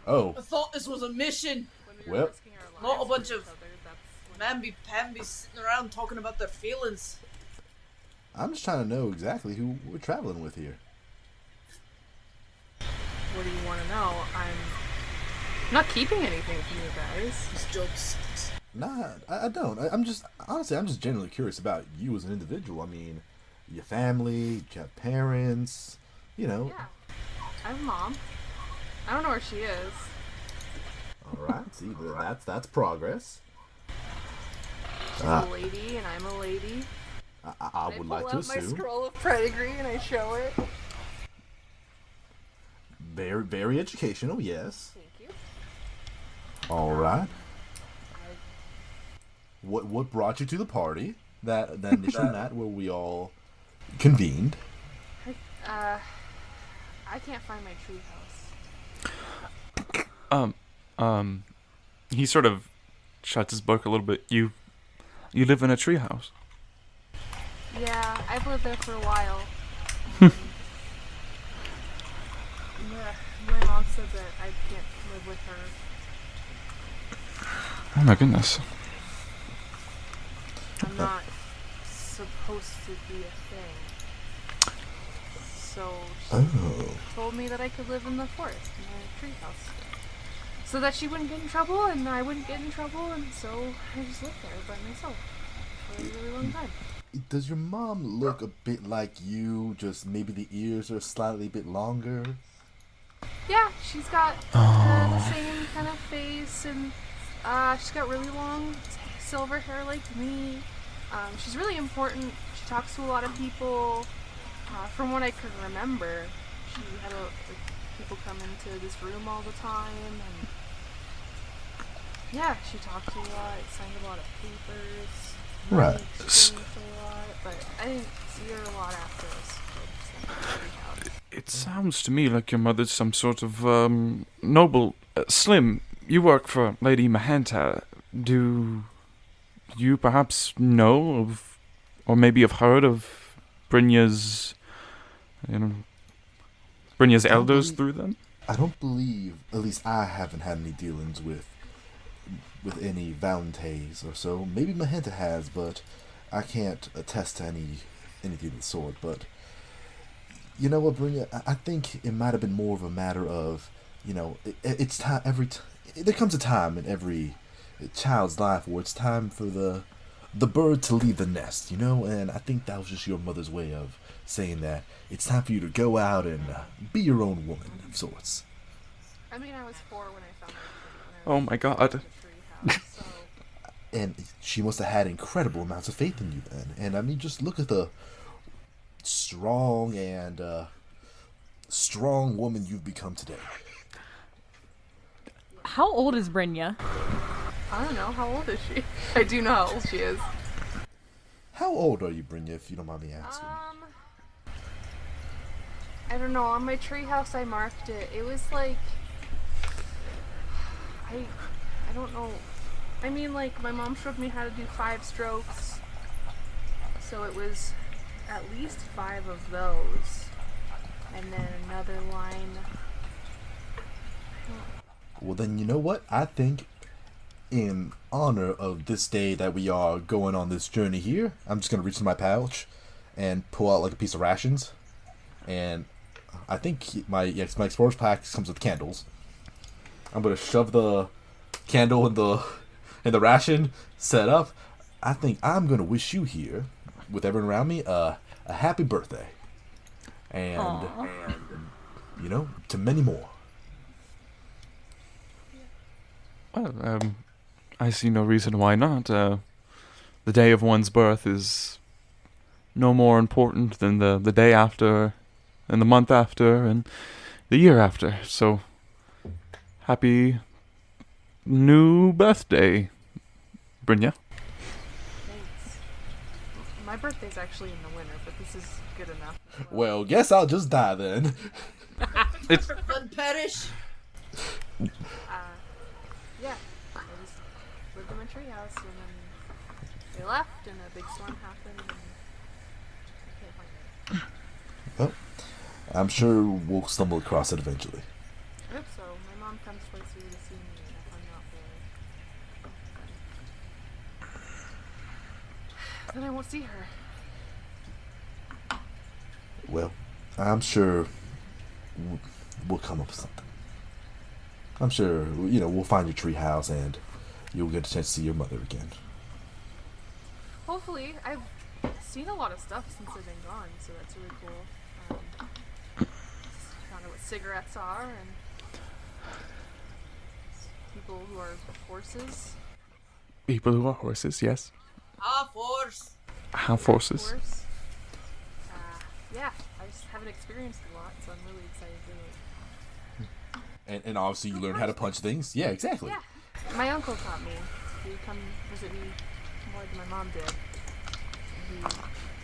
Oh, I thought this was a mission. When we Well, were risking our not a lives bunch for of each other, that's when Mamby-pamby sitting around talking about their feelings. I'm just trying to know exactly who we're traveling with here. What do you want to know? I'm not keeping anything from you guys. This joke sucks. Nah, I don't. I'm just genuinely curious about you as an individual. I mean, your family, you have parents, Yeah. I have a mom. I don't know where she is. All right, see, that's progress. She's a lady, and I'm a lady. I would like to I pull out my assume. scroll of pedigree and I show it. Very, very educational, yes. Thank you. All right. What brought you to the party? That initial night where we all convened. I can't find my treehouse. He sort of shuts his book a little bit. You live in a treehouse. Yeah, I've lived there for a while. My mom said that I can't live with her. Oh my goodness. I'm not supposed to be a thing. So she told me that I could live in the forest, in a treehouse. So that she wouldn't get in trouble and I wouldn't get in trouble, and so I just lived there by myself for a really long time. Does your mom look a bit like you? Just maybe the ears are slightly a bit longer? Yeah, she's got the same kind of face, and she's got really long silver hair like me. She's really important. She talks to a lot of people. From what I can remember, she had people come into this room all the time, and yeah, she talked to a lot, signed a lot of papers. Right. Exchanged a lot, but I didn't see her a lot after this. It sounds to me like your mother's some sort of noble. Slim, you work for Lady Mahanta. Do you perhaps know of, or maybe have heard of Brynja's, Brynja's elders through them? I don't believe, at least I haven't had any dealings with any Valentais or so. Maybe Mahenta has, but I can't attest to anything of the sort. But you know what, Bryna? I think it might have been more of a matter of, it's time. There comes a time in every child's life where it's time for the the bird to leave the nest, you know? And I think that was just your mother's way of saying that it's time for you to go out and be your own woman of sorts. I mean, I was 4 when I found her. Oh my god. So And she must have had incredible amounts of faith in you then. And I mean, just look at the strong woman you've become today. How old is Bryna? I don't know, how old is she? I do know how old she is. How old are you, Bryna, if you don't mind me asking? I don't know. On my treehouse, I marked it. It was like I don't know. I mean, like my mom showed me how to do 5 strokes, so it was at least 5 of those, and then another line. Well, then you know what? I think in honor of this day that we are going on this journey here, I'm just gonna reach in my pouch and pull out like a piece of rations, and I think my explorer's pack comes with candles. I'm gonna shove the candle in the ration, set up. I think I'm gonna wish you here, with everyone around me, a happy birthday, and you know, to many more. Well, I see no reason why not. The day of one's birth is no more important than the day after, and the month after, and the year after. So, happy new birthday, Bryna. Thanks. My birthday's actually in the winter, but this is good enough. Well, guess I'll just die then. It's Fun perish. Yeah, I just lived in my treehouse, and then they left, and a big storm happened, and I can't find it. Well, I'm sure we'll stumble across it eventually. I hope so. My mom comes twice a year to see me, and if I'm not there, then I won't see her. Well, I'm sure we'll come up with something. I'm sure, you know, we'll find your treehouse and you'll get a chance to see your mother again. Hopefully. I've seen a lot of stuff since I've been gone, so that's really cool. Found out what cigarettes are, and people who are horses. people who are horses, yes. Ah, force. Have horses. Horse. Yeah, I just haven't experienced a lot, so I'm really excited to. And obviously you learn how to punch things. Yeah, exactly. Yeah, my uncle taught me. He would come visit me more than my mom did. He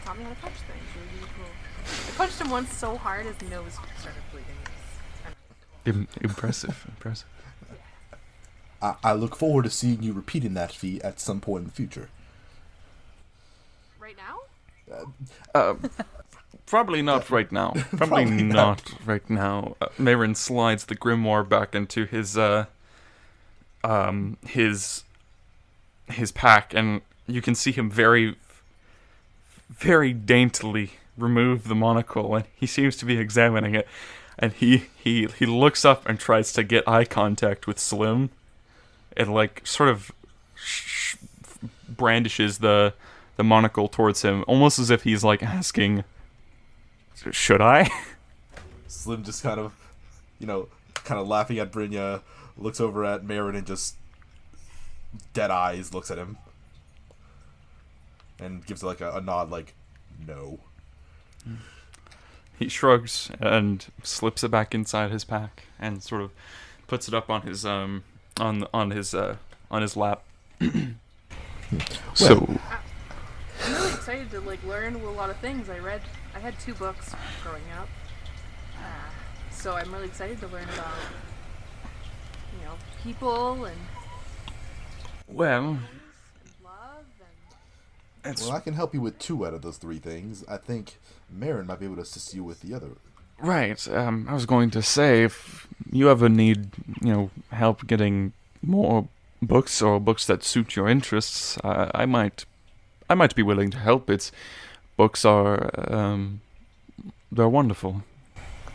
taught me how to punch things. It was really cool. I punched him once so hard his nose started bleeding. Impressive. I look forward to seeing you repeating that feat at some point in the future. Right now? Probably not right now. Probably not right now. Marin slides the grimoire back into his pack, and you can see him very, very daintily remove the monocle, and he seems to be examining it. And he looks up and tries to get eye contact with Slim, and like sort of brandishes the monocle towards him, almost as if he's like asking, "Should I?" Slim just kind of laughing at Bryna, looks over at Marin and just dead eyes looks at him, and gives like a nod, like, no. He shrugs and slips it back inside his pack and sort of puts it up on his on his lap. So I'm really excited to like learn a lot of things. I had 2 books growing up, so I'm really excited to learn about people and well, and love and Well, I can help you with 2 out of those 3 things. I think Marin might be able to assist you with the other. right. I was going to say, if you ever need help getting more books or books that suit your interests, I might be willing to help. Books are they're wonderful,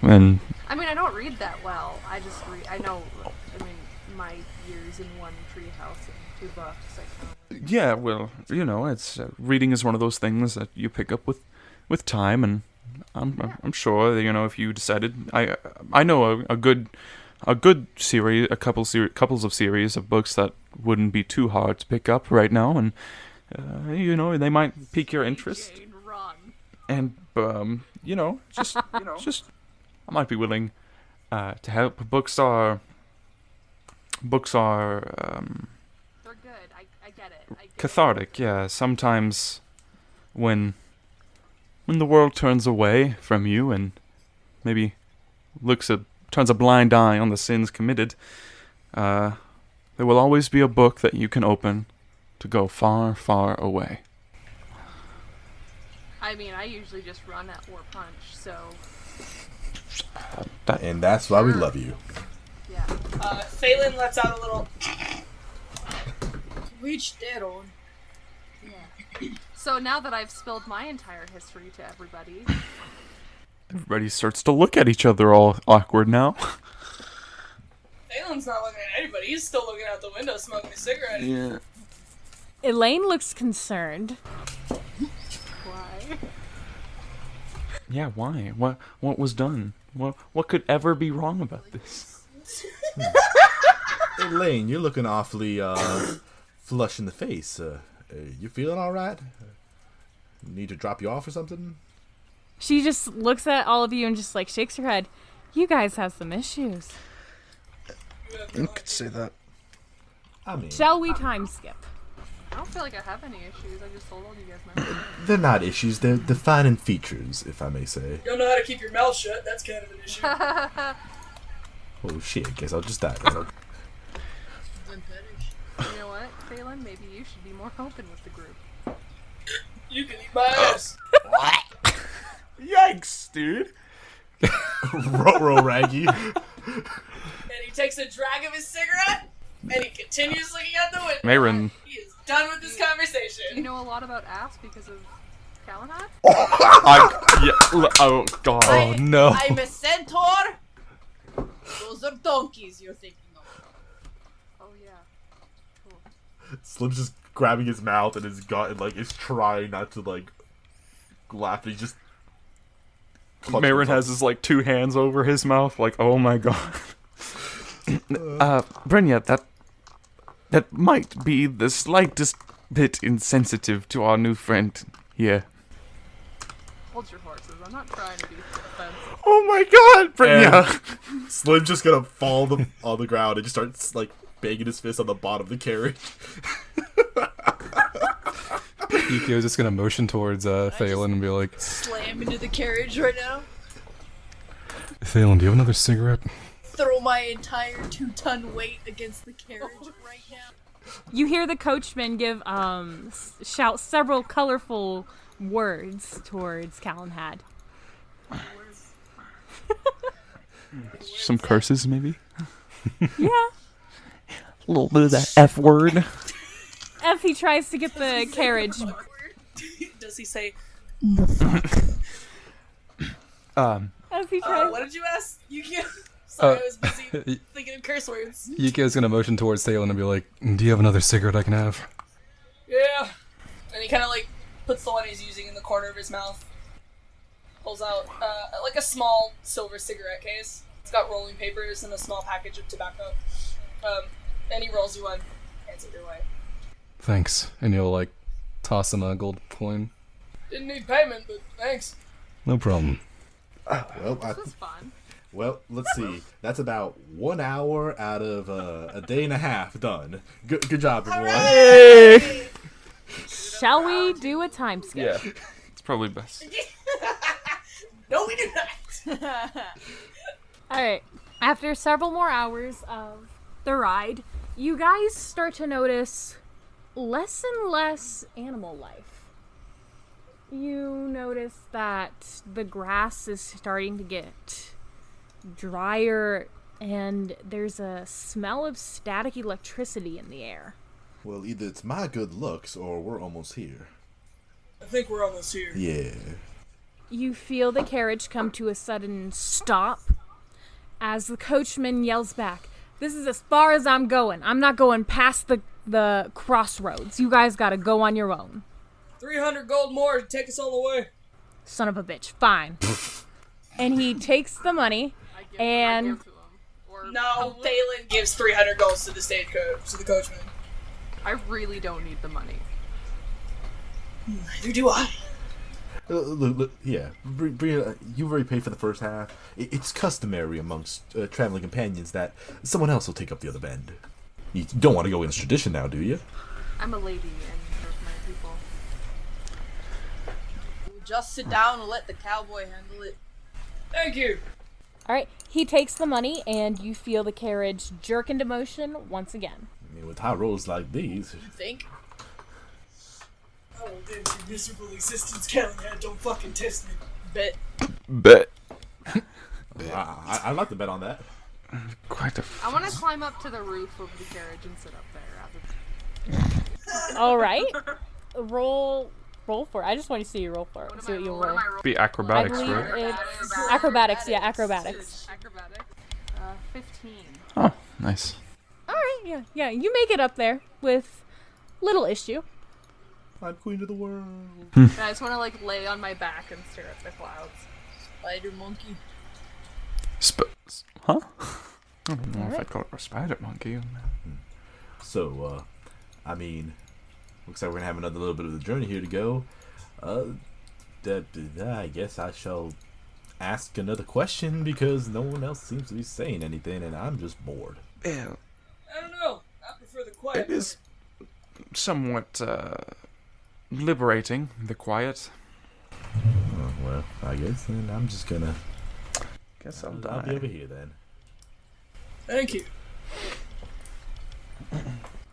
and I mean, I don't read that well. I just read. I know. I mean, my years in one treehouse and 2 books, I count. Yeah, well, it's reading is one of those things that you pick up with time, and I'm sure if you decided, I know a good series, couples of series of books that wouldn't be too hard to pick up right now, and they might pique your interest. Jane, run. And just I might be willing to help. Books are They're good. I get it. cathartic. Yeah, sometimes when the world turns away from you and maybe turns a blind eye on the sins committed, there will always be a book that you can open to go far, far away. I mean, I usually just run at or punch, so And that's why we love you. yeah. Phelan lets out a little. Reach dead on. Yeah. So now that I've spilled my entire history to everybody, Everybody starts to look at each other all awkward now. Phelan's not looking at anybody. He's still looking out the window, smoking a cigarette. Yeah. Elaine looks concerned. why? Yeah, why? What was done? What could ever be wrong about this? Elaine, you're looking awfully flush in the face. You feeling all right? Need to drop you off or something? She just looks at all of you and just like shakes her head. You guys have some issues. You could say that. I mean, Shall we time skip? I don't feel like I have any issues. I just told all you guys my they're not issues. They're defining features, if I may say. You don't know how to keep your mouth shut. That's kind of an issue. Oh shit! Guess I'll just die. You know what, Phelan? Maybe you should be more open with the group. You can eat my ass. Yikes, dude. Row raggy. And he takes a drag of his cigarette, and he continues looking out the window. Mayron. He is done with this conversation. You know a lot about ass because of Calenhad? Oh god. Oh no. I'm a centaur. Those are donkeys you're thinking of. Oh yeah. Cool. Slim's just grabbing his mouth and his gut and is trying not to laugh. He just. Mayron has his 2 hands over his mouth, oh my god. Bryna, that might be the slightest bit insensitive to our new friend here. Hold your horses. I'm not trying to be offensive. Oh my god, Bryna! Slim's just gonna fall on the ground and just starts banging his fist on the bottom of the carriage. Yukio's just gonna motion towards Phelan and be like, Slam into the carriage right now. Phelan, do you have another cigarette? Throw my entire 2-ton weight against the carriage right now. You hear the coachman give shout several colorful words towards Calenhad. Some curses, maybe? Yeah. A little bit of that F word. If he tries to get the carriage. Does he say, As he tries. what did you ask? You can't. Sorry, I was busy Y- thinking of curse words. Yukio's gonna motion towards Phelan and be like, do you have another cigarette I can have? Yeah. And he kind of puts the one he's using in the corner of his mouth. Pulls out a small silver cigarette case. It's got rolling papers and a small package of tobacco. And he rolls you one. Hands it your way. Thanks. And you'll toss him a gold coin. Didn't need payment, but thanks. No problem. Well, This was fun. well, let's see. That's about 1 hour out of a day and a half done. Good job, everyone. Shall we do a time skip? Yeah. It's probably best. No, we do not. Alright. After several more hours of the ride, you guys start to notice less and less animal life. You notice that the grass is starting to get drier and there's a smell of static electricity in the air. Well, either it's my good looks or we're almost here. I think we're almost here. Yeah. You feel the carriage come to a sudden stop as the coachman yells back, This is as far as I'm going. I'm not going past the crossroads. You guys gotta go on your own. 300 gold more to take us all the way. Son of a bitch. Fine. And he takes the money and... No, Thalen gives 300 golds to the stagecoach, to the coachman. I really don't need the money. Neither do I. Look, yeah, Bryna, you've already paid for the first half. It's customary amongst traveling companions that someone else will take up the other bend. You don't want to go against tradition now, do you? I'm a lady, and those are my people. We'll just sit down and let the cowboy handle it. Thank you. Alright, he takes the money and you feel the carriage jerk into motion once again. I mean, with high rolls like these... You think? I will end your miserable existence, Calenhad. Don't fucking test me. Bet. I'd like to bet on that. Quite a... I want to climb up to the roof of the carriage and sit up there. Alright. Roll for it. I just want to see you roll for it. See what you roll. Be I acrobatics, believe right? it's acrobatics. Yeah, acrobatics. Acrobatics. 15. Oh, nice. Alright, yeah. You make it up there with little issue. I'm queen of the world. And I just want to like lay on my back and stare at the clouds. Spider monkey. Huh? I don't know if I'd call it a spider monkey. So, I mean, looks like we're gonna have another little bit of the journey here to go. I guess I shall ask another question because no one else seems to be saying anything, and I'm just bored. Yeah, I don't know. I prefer the quiet. it is somewhat liberating, the quiet. Oh, well, I guess then I'm just gonna. Guess I'll I'll be die. over here then. Thank you.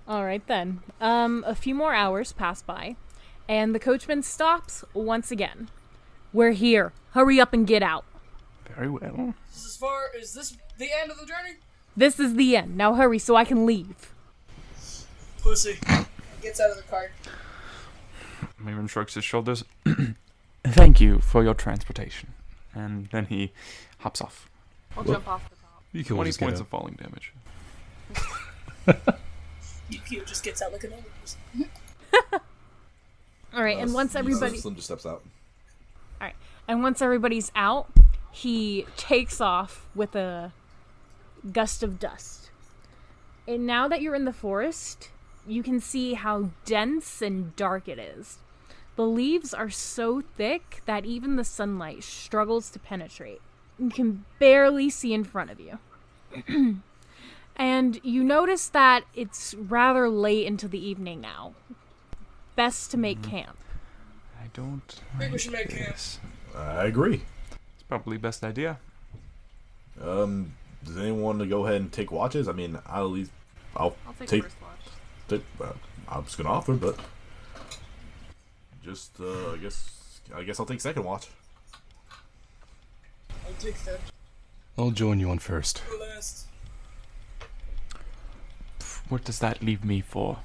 Alright then. A few more hours pass by, and the coachman stops once again. We're here. Hurry up and get out. Very well. Is this the end of the journey? This is the end. Now hurry so I can leave. Pussy. Gets out of the cart. Mayron shrugs his shoulders. Thank you for your transportation. And then he hops off. I'll jump off the top. You can 20 just get points up. of falling damage. Yukio just gets out like a normal person. Alright, and once everybody... Slim just steps out. Alright, and once everybody's out, he takes off with a gust of dust. And now that you're in the forest, you can see how dense and dark it is. The leaves are so thick that even the sunlight struggles to penetrate. You can barely see in front of you. And you notice that it's rather late into the evening now. Best to make camp. I don't think we should make camp. this. I agree. It's probably best idea. Does anyone want to go ahead and take watches? I mean, I'll I'll take first watch. I was gonna offer, but just I guess I'll take second watch. I'll take that. I'll join you on first. Go last. What does that leave me for?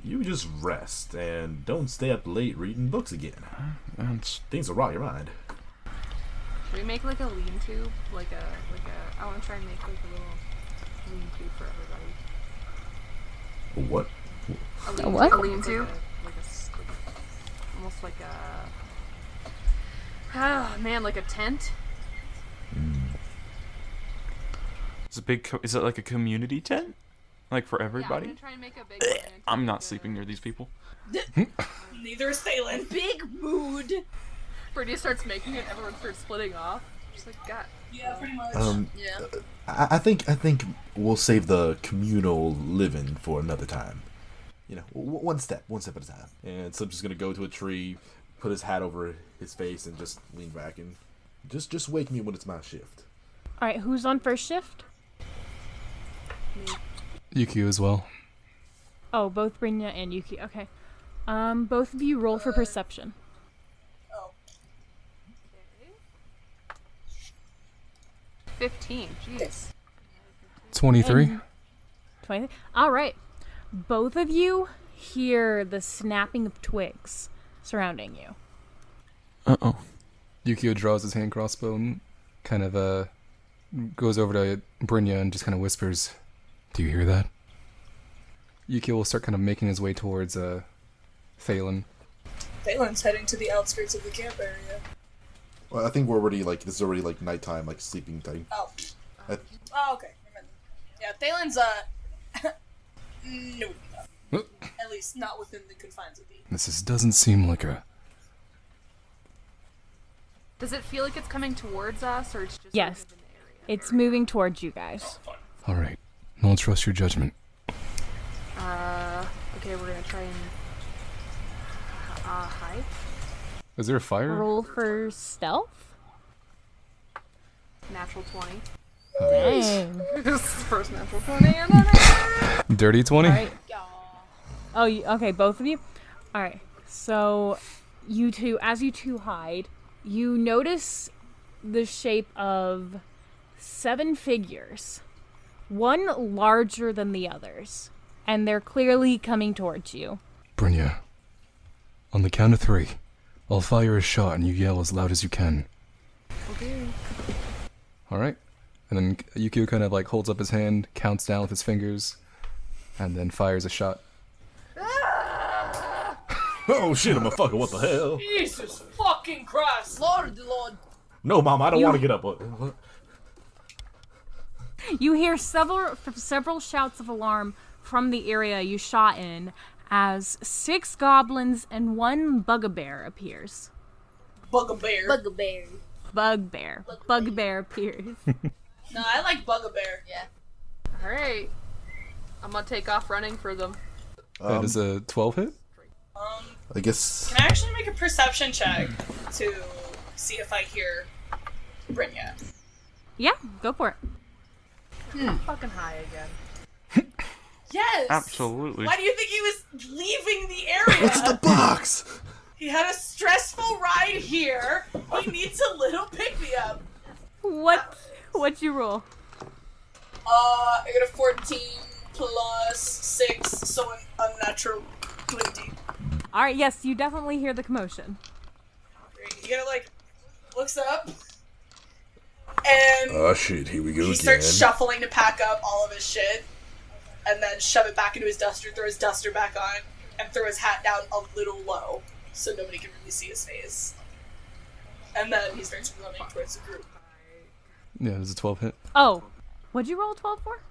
You just rest and don't stay up late reading books again. That's Things will rot your mind. Should we make like a lean-to? I want to try and make like a little lean-to for everybody. What? A what? A lean-to? Almost like a tent. Is it like a community tent? Like for Yeah, I'm everybody? gonna try and make a big one. I'm not sleeping near these people. Neither is Thalen. Big mood. Brady starts making it, everyone starts splitting off. Just like, God. Yeah, pretty much. Yeah. I think we'll save the communal living for another time. You know, one step at a time. And Slim's just gonna go to a tree, put his hat over his face, and just lean back and just wake me when it's my shift. Alright, who's on first shift? Yukio as well. Oh, both Bryna and Yuki. Okay. Both of you roll for perception. Oh. 15. Jeez. 23. 20. Alright. Both of you hear the snapping of twigs surrounding you. Uh-oh. Yukio draws his hand crossbow and kind of goes over to Bryna and just kind of whispers, "Do you hear that?" Yukio will start kind of making his way towards Thalen. Thalen's heading to the outskirts of the camp area. Well, I think we're already this is already nighttime, sleeping time. Oh. I- Oh, okay. Never mind. Yeah, Thalen's no. At least not within the confines of the. Doesn't seem like a. Does it feel like it's coming towards us, or it's just Yes. sort of in the area? It's moving towards you guys. All right, I'll trust your judgment. Okay, we're gonna try and hide. Is there a fire? Roll for stealth. Natural 20. Dang. This is first natural 20 and then Dirty 20. All right. Oh, okay, both of you? Alright, so you two, as you two hide, you notice the shape of 7 figures. One larger than the others. And they're clearly coming towards you. Bryna, on the count of 3, I'll fire a shot and you yell as loud as you can. Okay. All right. And then Yukio kind of holds up his hand, counts down with his fingers, and then fires a shot. Oh shit, I'm a fucker, what the hell? Jesus fucking Christ! Lord. No, Mom, I don't want to get up. You hear several shouts of alarm from the area you shot in as 6 goblins and 1 bugbear appears. Bugbear. Bugbear appears. No, I like Bugbear. Yeah. Alright. I'm gonna take off running for them. Does a 12 hit? I guess. Can I actually make a perception check to see if I hear Bryna? Yeah, go for it. Fucking high again. Yes! Absolutely. Why do you think he was leaving the area? It's the box! He had a stressful ride here. He needs a little pick-me-up. What'd you roll? I got a 14 plus 6, so an unnatural 20. Alright, yes, you definitely hear the commotion. He kind of looks up, and Oh shit, here we go he starts shuffling to pack up all of his shit, and then shove it back into his duster, throw his duster back on, and throw his hat down a little low, so nobody can really see his face. And then he starts running towards the group. Yeah, does a 12 hit? Oh, what'd you roll a 12 for?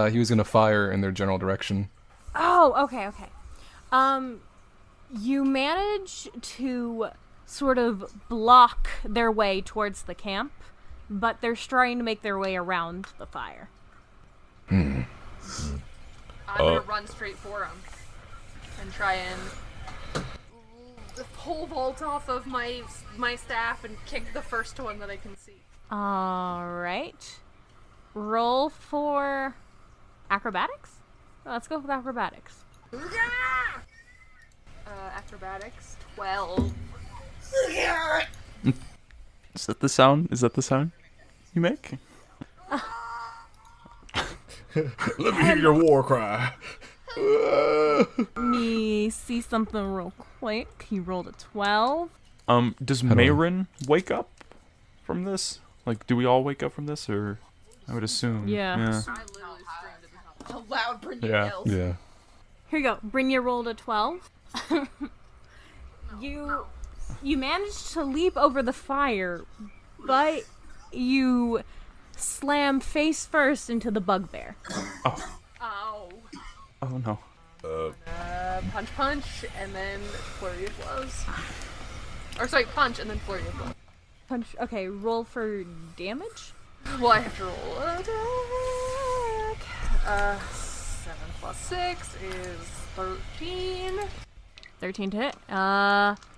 He was gonna fire in their general direction. Oh, okay. You manage to sort of block their way towards the camp, but they're trying to make their way around the fire. I'm gonna run straight for him and try and pole vault off of my staff and kick the first one that I can see. Alright. Roll for acrobatics? Let's go with acrobatics. Acrobatics 12. Is that the sound? You make? Let me hear your war cry. Let me see something real quick. He rolled a 12. Does Mayrin wake up from this? Do we all wake up from this, or I would assume? Yeah. I literally screamed at the top. How loud Bryna Yeah. yells. Yeah. Here you go. Bryna rolled a 12. You managed to leap over the fire, but you slam face first into the bugbear. Ow. Oh no. Punch, and then flurry of blows. Or sorry, punch and then flurry of blows. Punch. Okay, roll for damage. Well, I have to roll attack. 7 plus 6 is 13. 13 to hit.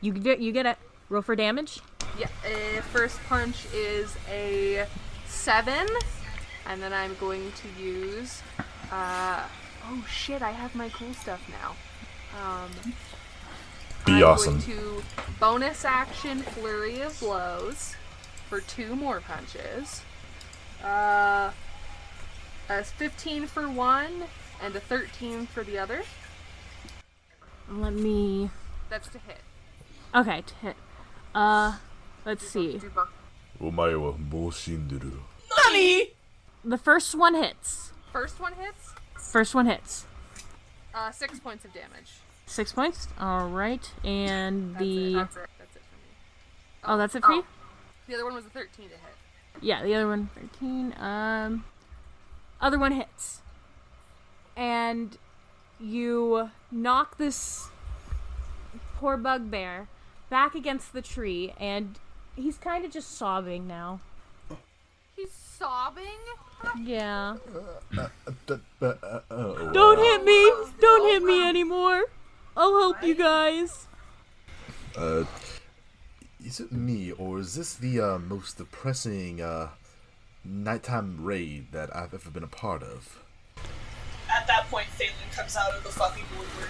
You get it. Roll for damage. Yeah, first punch is a 7, and then I'm going to use, oh shit, I have my cool stuff now. Be awesome. I'm going to bonus action flurry of blows for 2 more punches. That's 15 for one, and a 13 for the other. Let me. That's to hit. Okay, to hit. Let's see. Do both. お前はもう死んでる。money! The first one hits. First one hits. First one hits. 6 points of damage. 6 points. All right, and That's the it. That's it for me. oh, that's it for you. The other one was a 13 to hit. Yeah, the other one 13. Other one hits, and you knock this poor bugbear back against the tree, and he's kind of just sobbing now. He's sobbing? Yeah. Oh, Don't hit me! Don't hit me anymore! I'll help you guys. Is it me, or is this the most depressing nighttime raid that I've ever been a part of? At that point, Phelan comes out of the fucking woodwork.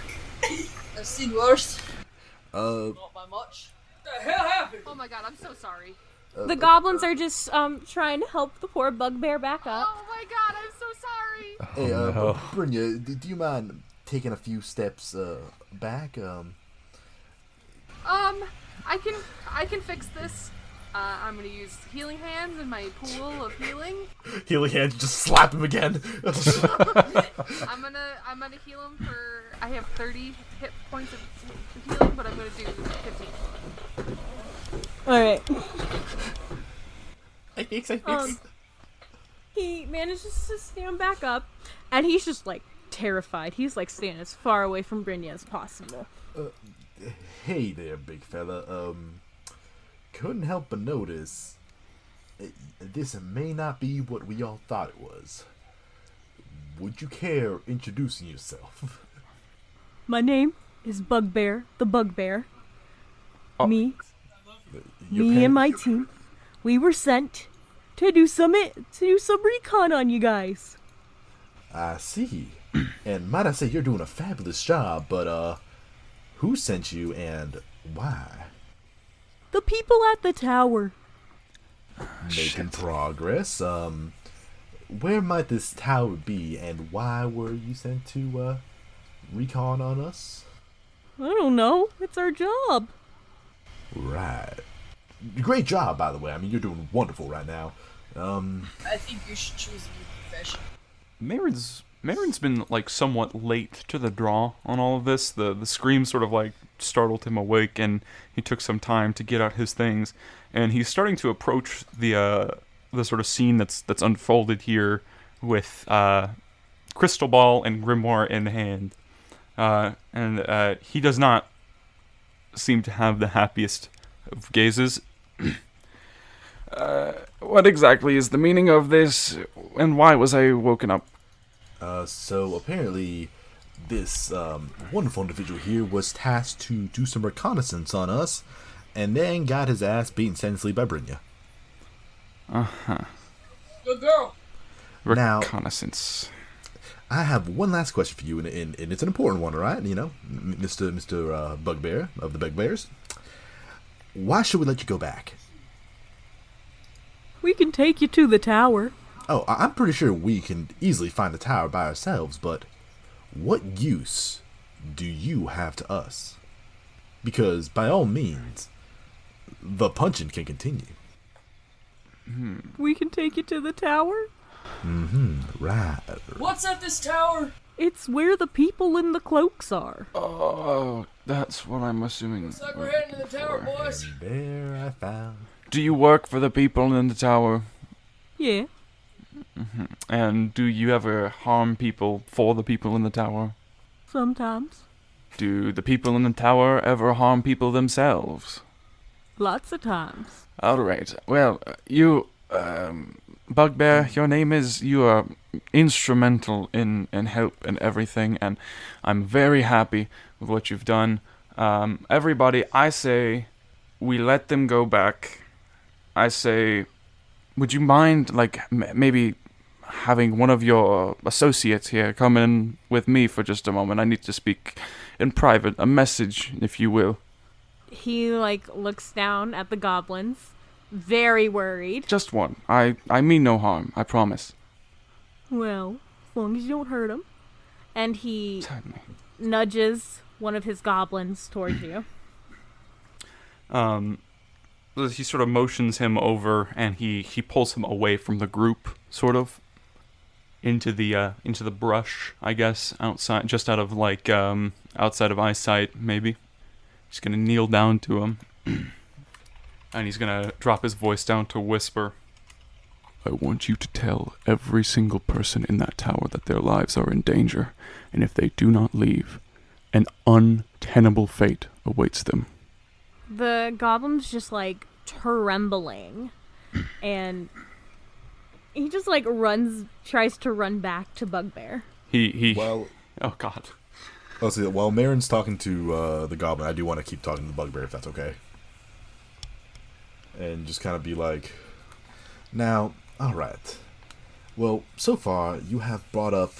I've seen worse. Not by much. What the hell happened? Oh my god, I'm so sorry. The goblins are just trying to help the poor bugbear back up. Oh my god, I'm so sorry. Hey, no. Bryna, do you mind taking a few steps back? I can fix this. I'm gonna use healing hands in my pool of healing. Healing hand, just slap him again. I'm gonna heal him for. I have 30 hit points of healing, but I'm gonna do 15. Alright. I fix. He manages to stand back up, and he's just like terrified. He's like staying as far away from Bryna as possible. Hey there, big fella. Couldn't help but notice this may not be what we all thought it was. Would you care introducing yourself? My name is Bugbear, the Bugbear. Oh. Me Your and my team, we were sent to do some recon on you guys. I see. And might I say you're doing a fabulous job, but who sent you and why? The people at the tower. Making progress. Where might this tower be, and why were you sent to recon on us? I don't know. It's our job. Right. Great job, by the way. I mean, you're doing wonderful right now. I think you should choose a new profession. Marin's been like somewhat late to the draw on all of this. The scream sort of like startled him awake, and he took some time to get out his things, and he's starting to approach the sort of scene that's unfolded here with crystal ball and grimoire in hand, and he does not seem to have the happiest of gazes. What exactly is the meaning of this, and why was I woken up? So apparently this wonderful individual here was tasked to do some reconnaissance on us, and then got his ass beaten senselessly by Bryna. Uh-huh. Good girl. Now- Reconnaissance. I have one last question for you, and it's an important one, all right? You know, Mr. Bugbear of the Bugbears. Why should we let you go back? We can take you to the tower. Oh, I'm pretty sure we can easily find the tower by ourselves, but what use do you have to us? Because, by all means, the punching can continue. We can take you to the tower. Right. What's at this tower? It's where the people in the cloaks are. Oh, that's what I'm assuming. Looks like we're heading to the tower, boys. There I found. Do you work for the people in the tower? Yeah. And do you ever harm people for the people in the tower? Sometimes. Do the people in the tower ever harm people themselves? Lots of times. Alright, well, you, Bugbear, your name is, you are instrumental in help and everything, and I'm very happy with what you've done. Everybody, I say, we let them go back. I say, would you mind, like, maybe having one of your associates here come in with me for just a moment? I need to speak in private, a message, if you will. He, like, looks down at the goblins, very worried. Just one. I mean no harm, I promise. Well, as long as you don't hurt him. And he Certainly. nudges one of his goblins towards you. he sort of motions him over, and he pulls him away from the group, sort of, into the brush, I guess, outside, just out of like outside of eyesight, maybe. He's gonna kneel down to him, and he's gonna drop his voice down to whisper. I want you to tell every single person in that tower that their lives are in danger, and if they do not leave, an untenable fate awaits them. The goblin's just like trembling, and he just like tries to run back to Bugbear. Well, oh god. Let's see. While Marin's talking to the goblin, I do want to keep talking to the Bugbear, if that's okay. And just kind of be like, now, alright. Well, so far, you have brought up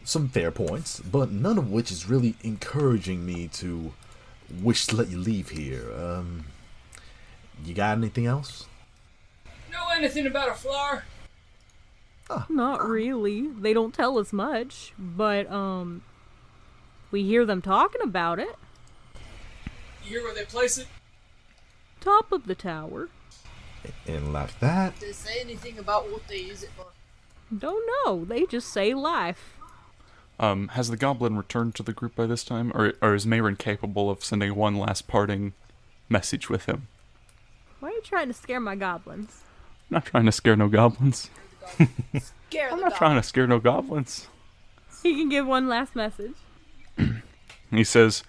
some fair points, but none of which is really encouraging me to wish to let you leave here. You got anything else? Know anything about a flower? Not really. They don't tell us much, but we hear them talking about it. You hear where they place it? Top of the tower. And like that. Did they say anything about what they use it for? Don't know. They just say life. Has the goblin returned to the group by this time, or is Mayrin capable of sending one last parting message with him? Why are you trying to scare my goblins? I'm not trying to scare no goblins. Scare I'm the not dog. trying to scare no goblins. He can give one last message. He says,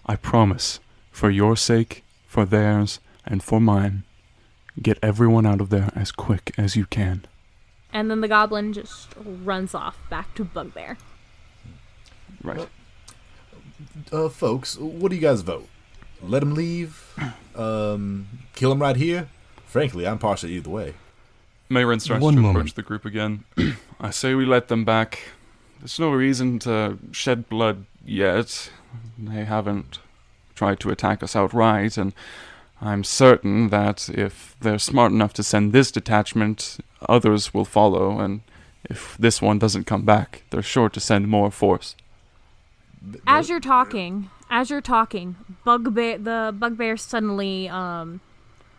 I promise, for your sake, for theirs, and for mine, get everyone out of there as quick as you can. And then the goblin just runs off back to Bugbear. Right. Folks, what do you guys vote? Let him leave? Kill him right here? Frankly, I'm partial either way. Mayrin starts One to moment. approach the group again. I say we let them back. There's no reason to shed blood yet. They haven't tried to attack us outright, and I'm certain that if they're smart enough to send this detachment, others will follow, and if this one doesn't come back, they're sure to send more force. As you're talking, the bugbear suddenly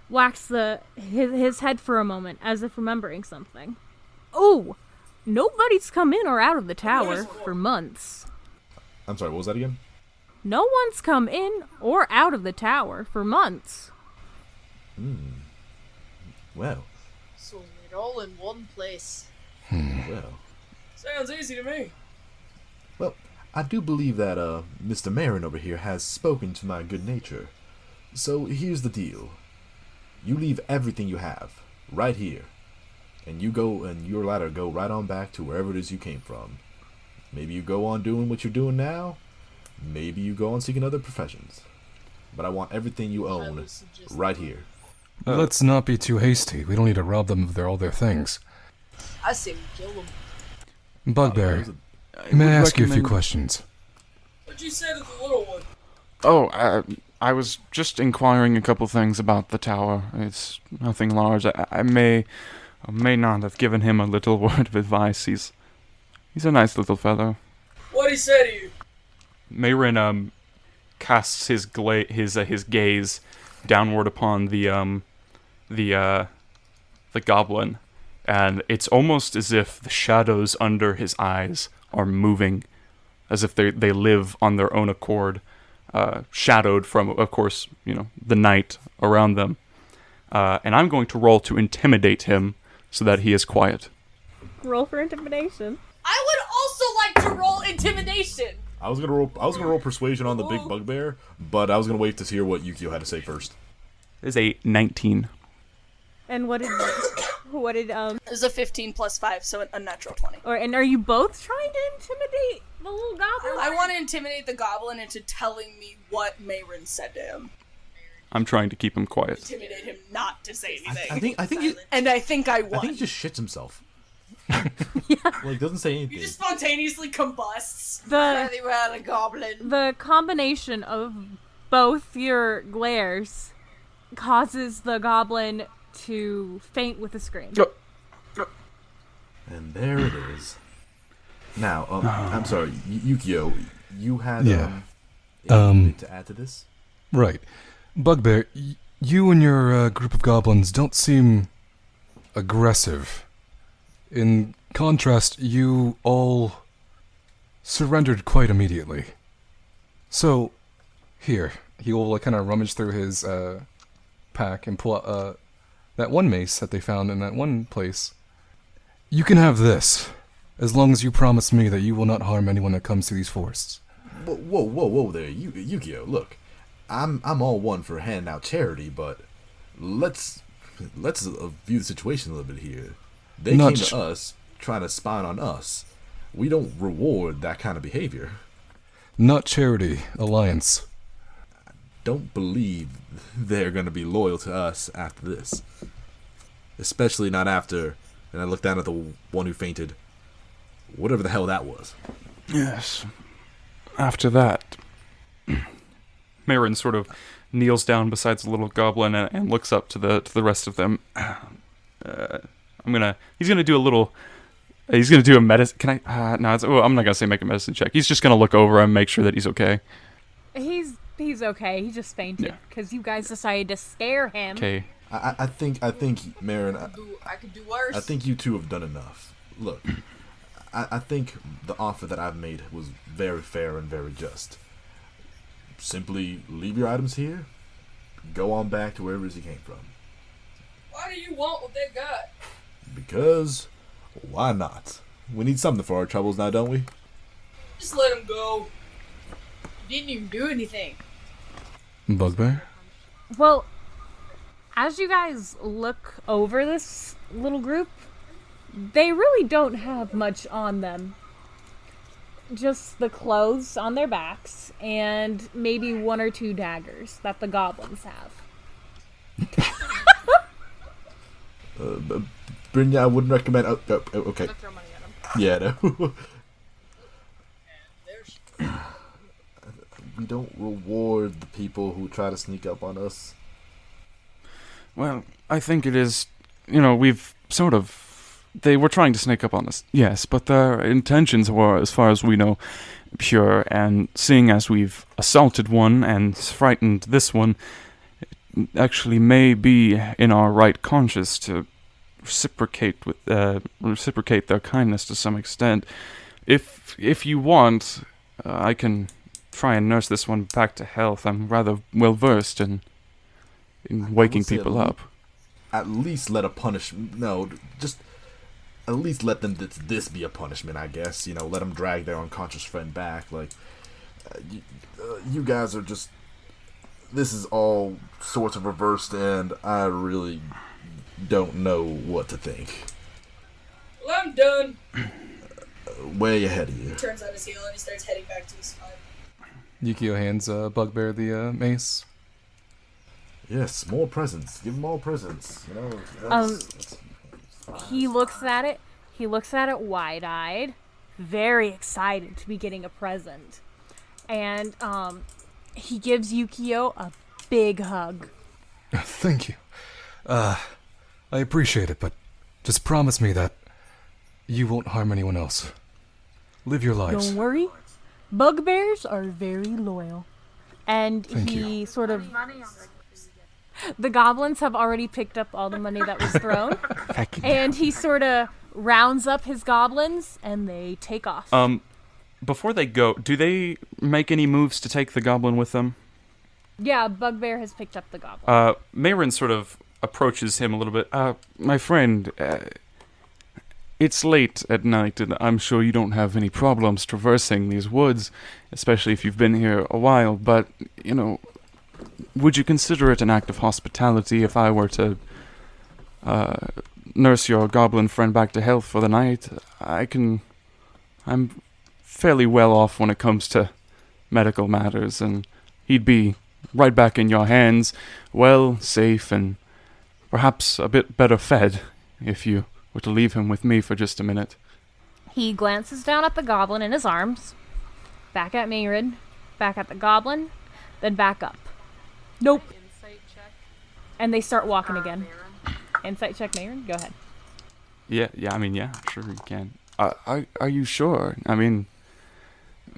whacks his head for a moment, as if remembering something. Oh, nobody's come in or out of the tower for months. I'm sorry, what was that again? No one's come in or out of the tower for months. Well, So they're all in one place. well. Sounds easy to me. Well, I do believe that Mr. Marin over here has spoken to my good nature. So here's the deal. You leave everything you have right here, and you go and your ladder go right on back to wherever it is you came from. Maybe you go on doing what you're doing now. Maybe you go on seeking other professions. But I want everything you own right here. Let's not be too hasty. We don't need to rob them of all their things. I say we kill them. Bugbear, may I ask you a few questions? What'd you say to the little one? Oh, I was just inquiring a couple things about the tower. It's nothing large. I may or may not have given him a little word of advice. He's a nice little fellow. What'd he say to you? Mayrin casts his gaze downward upon the goblin, and it's almost as if the shadows under his eyes are moving, as if they live on their own accord, shadowed from, of course, the night around them. And I'm going to roll to intimidate him so that he is quiet. Roll for intimidation. I would also like to roll intimidation. I was gonna roll persuasion on the big bugbear, but I was gonna wait to hear what Yukio had to say first. It is a 19. And what did It was a 15 plus 5, so an unnatural 20. and are you both trying to intimidate the little goblin? I want to intimidate the goblin into telling me what Mayrin said to him. I'm trying to keep him quiet. Intimidate him not to say anything. I think And I think I won. I think he just shits himself. Like doesn't say anything. He just spontaneously combusts. Very well, a goblin. The combination of both your glares causes the goblin to faint with a scream. And there it is. Now, I'm sorry, Yukio, you had Yeah. a bit to add to this? Right. Bugbear, You and your group of goblins don't seem aggressive. In contrast, you all surrendered quite immediately. So, here, he will kind of rummage through his pack and pull out that one mace that they found in that one place. You can have this, as long as you promise me that you will not harm anyone that comes to these forests. Whoa there, Yu-Gi-Oh! Look, I'm all one for handing out charity, but let's view the situation a little bit here. They came to us trying to spy on us. We don't reward that kind of behavior. Not charity, alliance. I don't believe they're going to be loyal to us after this. Especially not after, and I looked down at the one who fainted. Whatever the hell that was. Yes. After that, Marin sort of kneels down beside the little goblin and looks up to the rest of them. He's gonna do a medicine. Can I? No, I'm not gonna say make a medicine check. He's just gonna look over him, make sure that he's okay. He's okay. He just fainted because you guys decided to scare him. Okay. I think, Marin, I could do worse. I think you two have done enough. Look, I think the offer that I've made was very fair and very just. Simply leave your items here, go on back to wherever you came from. Why do you want what they got? Because, why not? We need something for our troubles now, don't we? Just let him go. You didn't even do anything. Bugbear? Well, as you guys look over this little group, they really don't have much on them. Just the clothes on their backs and maybe one or two daggers that the goblins have. Bryna, I wouldn't recommend. Okay. Throw money at him. Yeah, no. We don't reward the people who try to sneak up on us. Well, I think it is. We've sort of. They were trying to sneak up on us, yes, but their intentions were, as far as we know, pure, and seeing as we've assaulted one and frightened this one, it actually may be in our right conscience to reciprocate their kindness to some extent. If you want, I can try and nurse this one back to health. I'm rather well versed in waking people up. At least let a at least let them this be a punishment, I guess. Let them drag their unconscious friend back. You guys are just. This is all sorts of reversed, and I really don't know what to think. Well, I'm done. Way ahead of you. He turns on his heel and he starts heading back to his spot. Yukio hands Bugbear the mace. Yes, more presents. Give them all presents. He looks at it. He looks at it wide-eyed, very excited to be getting a present. And he gives Yukio a big hug. Thank you. I appreciate it, but just promise me that you won't harm anyone else. Live your lives. Don't worry. Bugbears are very loyal. And Thank he you. sort of... The goblins have already picked up all the money that was thrown. And he sort of rounds up his goblins, and they take off. Before they go, do they make any moves to take the goblin with them? Yeah, Bugbear has picked up the goblin. Marin sort of approaches him a little bit. My friend, it's late at night, and I'm sure you don't have any problems traversing these woods, especially if you've been here a while, but, would you consider it an act of hospitality if I were to nurse your goblin friend back to health for the night? I'm fairly well off when it comes to medical matters, and he'd be right back in your hands, well, safe, and perhaps a bit better fed if you were to leave him with me for just a minute. He glances down at the goblin in his arms, back at Mayrid, back at the goblin, then back up. Nope. Insight check. And they start walking again. Insight check, Mayrid? Go ahead. Yeah, sure you can. Are you sure?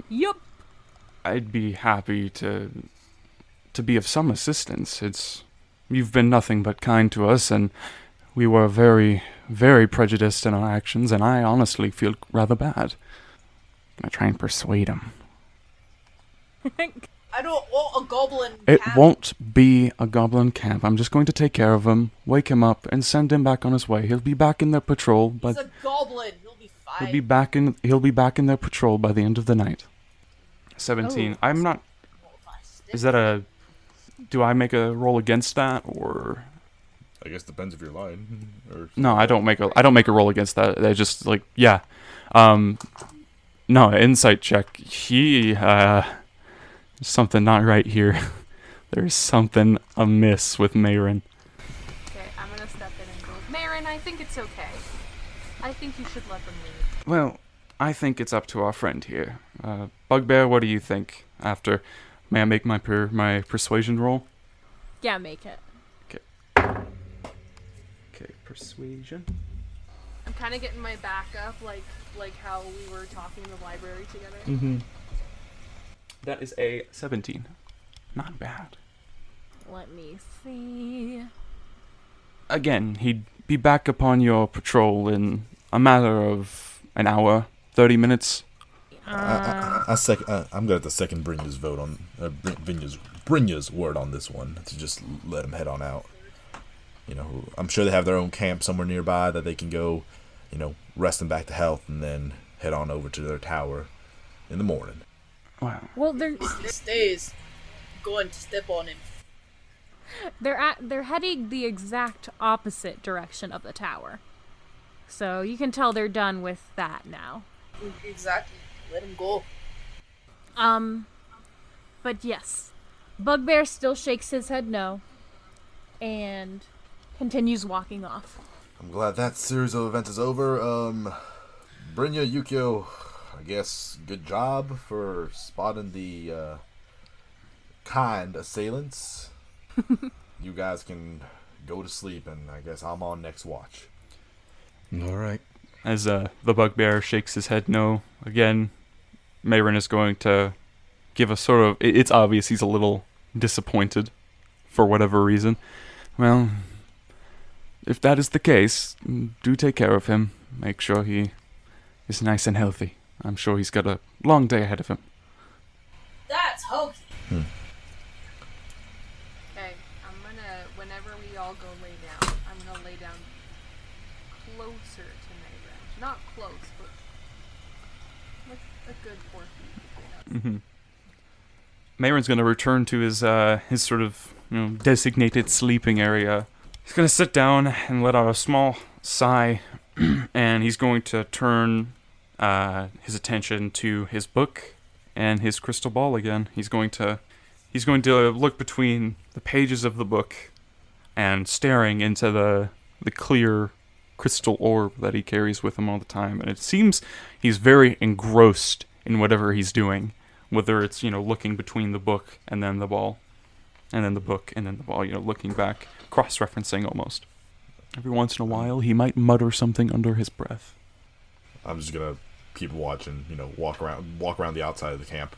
Yup. I'd be happy to be of some assistance. It's you've been nothing but kind to us, and we were very, very prejudiced in our actions, and I honestly feel rather bad. I'm gonna try and persuade him. I don't want a goblin It camp. won't be a goblin camp. I'm just going to take care of him, wake him up, and send him back on his way. He'll be back in their patrol, He's but a goblin. He'll be fine. he'll be back in their patrol by the end of the night. 17. I'm not. Is that a? Do I make a roll against that, or? I guess depends if you're lying. Or No, I don't make a roll against that. They just like yeah. No, insight check. Something not right here. There's something amiss with Mayrin. Okay, I'm gonna step in and go, Marin, I think it's okay. I think you should let them leave. Well, I think it's up to our friend here. Bugbear, what do you think? After, may I make my persuasion roll? Yeah, make it. Okay, persuasion. I'm kind of getting my back up, like how we were talking in the library together. Mm-hmm. That is a 17. Not bad. Let me see. Again, he'd be back upon your patrol in a matter of an hour, 30 minutes. I'm gonna have to second Brynja's vote on Brynja's word on this one to just let him head on out. You know, I'm sure they have their own camp somewhere nearby that they can go, you know, rest them back to health and then head on over to their tower in the morning. Wow. Well, These days, going to step on him. they're heading the exact opposite direction of the tower. So you can tell they're done with that now. Exactly. Let him go. But yes, Bugbear still shakes his head no, and continues walking off. I'm glad that series of events is over. Bryna, Yukio, I guess good job for spotting the kind assailants. You guys can go to sleep, and I guess I'm on next watch. All right. As the Bugbear shakes his head no, again, Mayrin is going to give a sort of... It's obvious he's a little disappointed for whatever reason. Well, if that is the case, do take care of him. Make sure he is nice and healthy. I'm sure he's got a long day ahead of him. That's hokey. Okay, I'm gonna, whenever we all go lay down, I'm gonna lay down closer to Mayrin. Not close, but like a good 4 feet between us. Mayrin's going to return to his sort of designated sleeping area. He's going to sit down and let out a small sigh, and he's going to turn his attention to his book and his crystal ball again. He's going to look between the pages of the book and staring into the clear crystal orb that he carries with him all the time. And it seems he's very engrossed in whatever he's doing, whether it's, looking between the book and then the ball, and then the book and then the ball, looking back, cross-referencing almost. Every once in a while, he might mutter something under his breath. I'm just gonna keep watching, walk around the outside of the camp.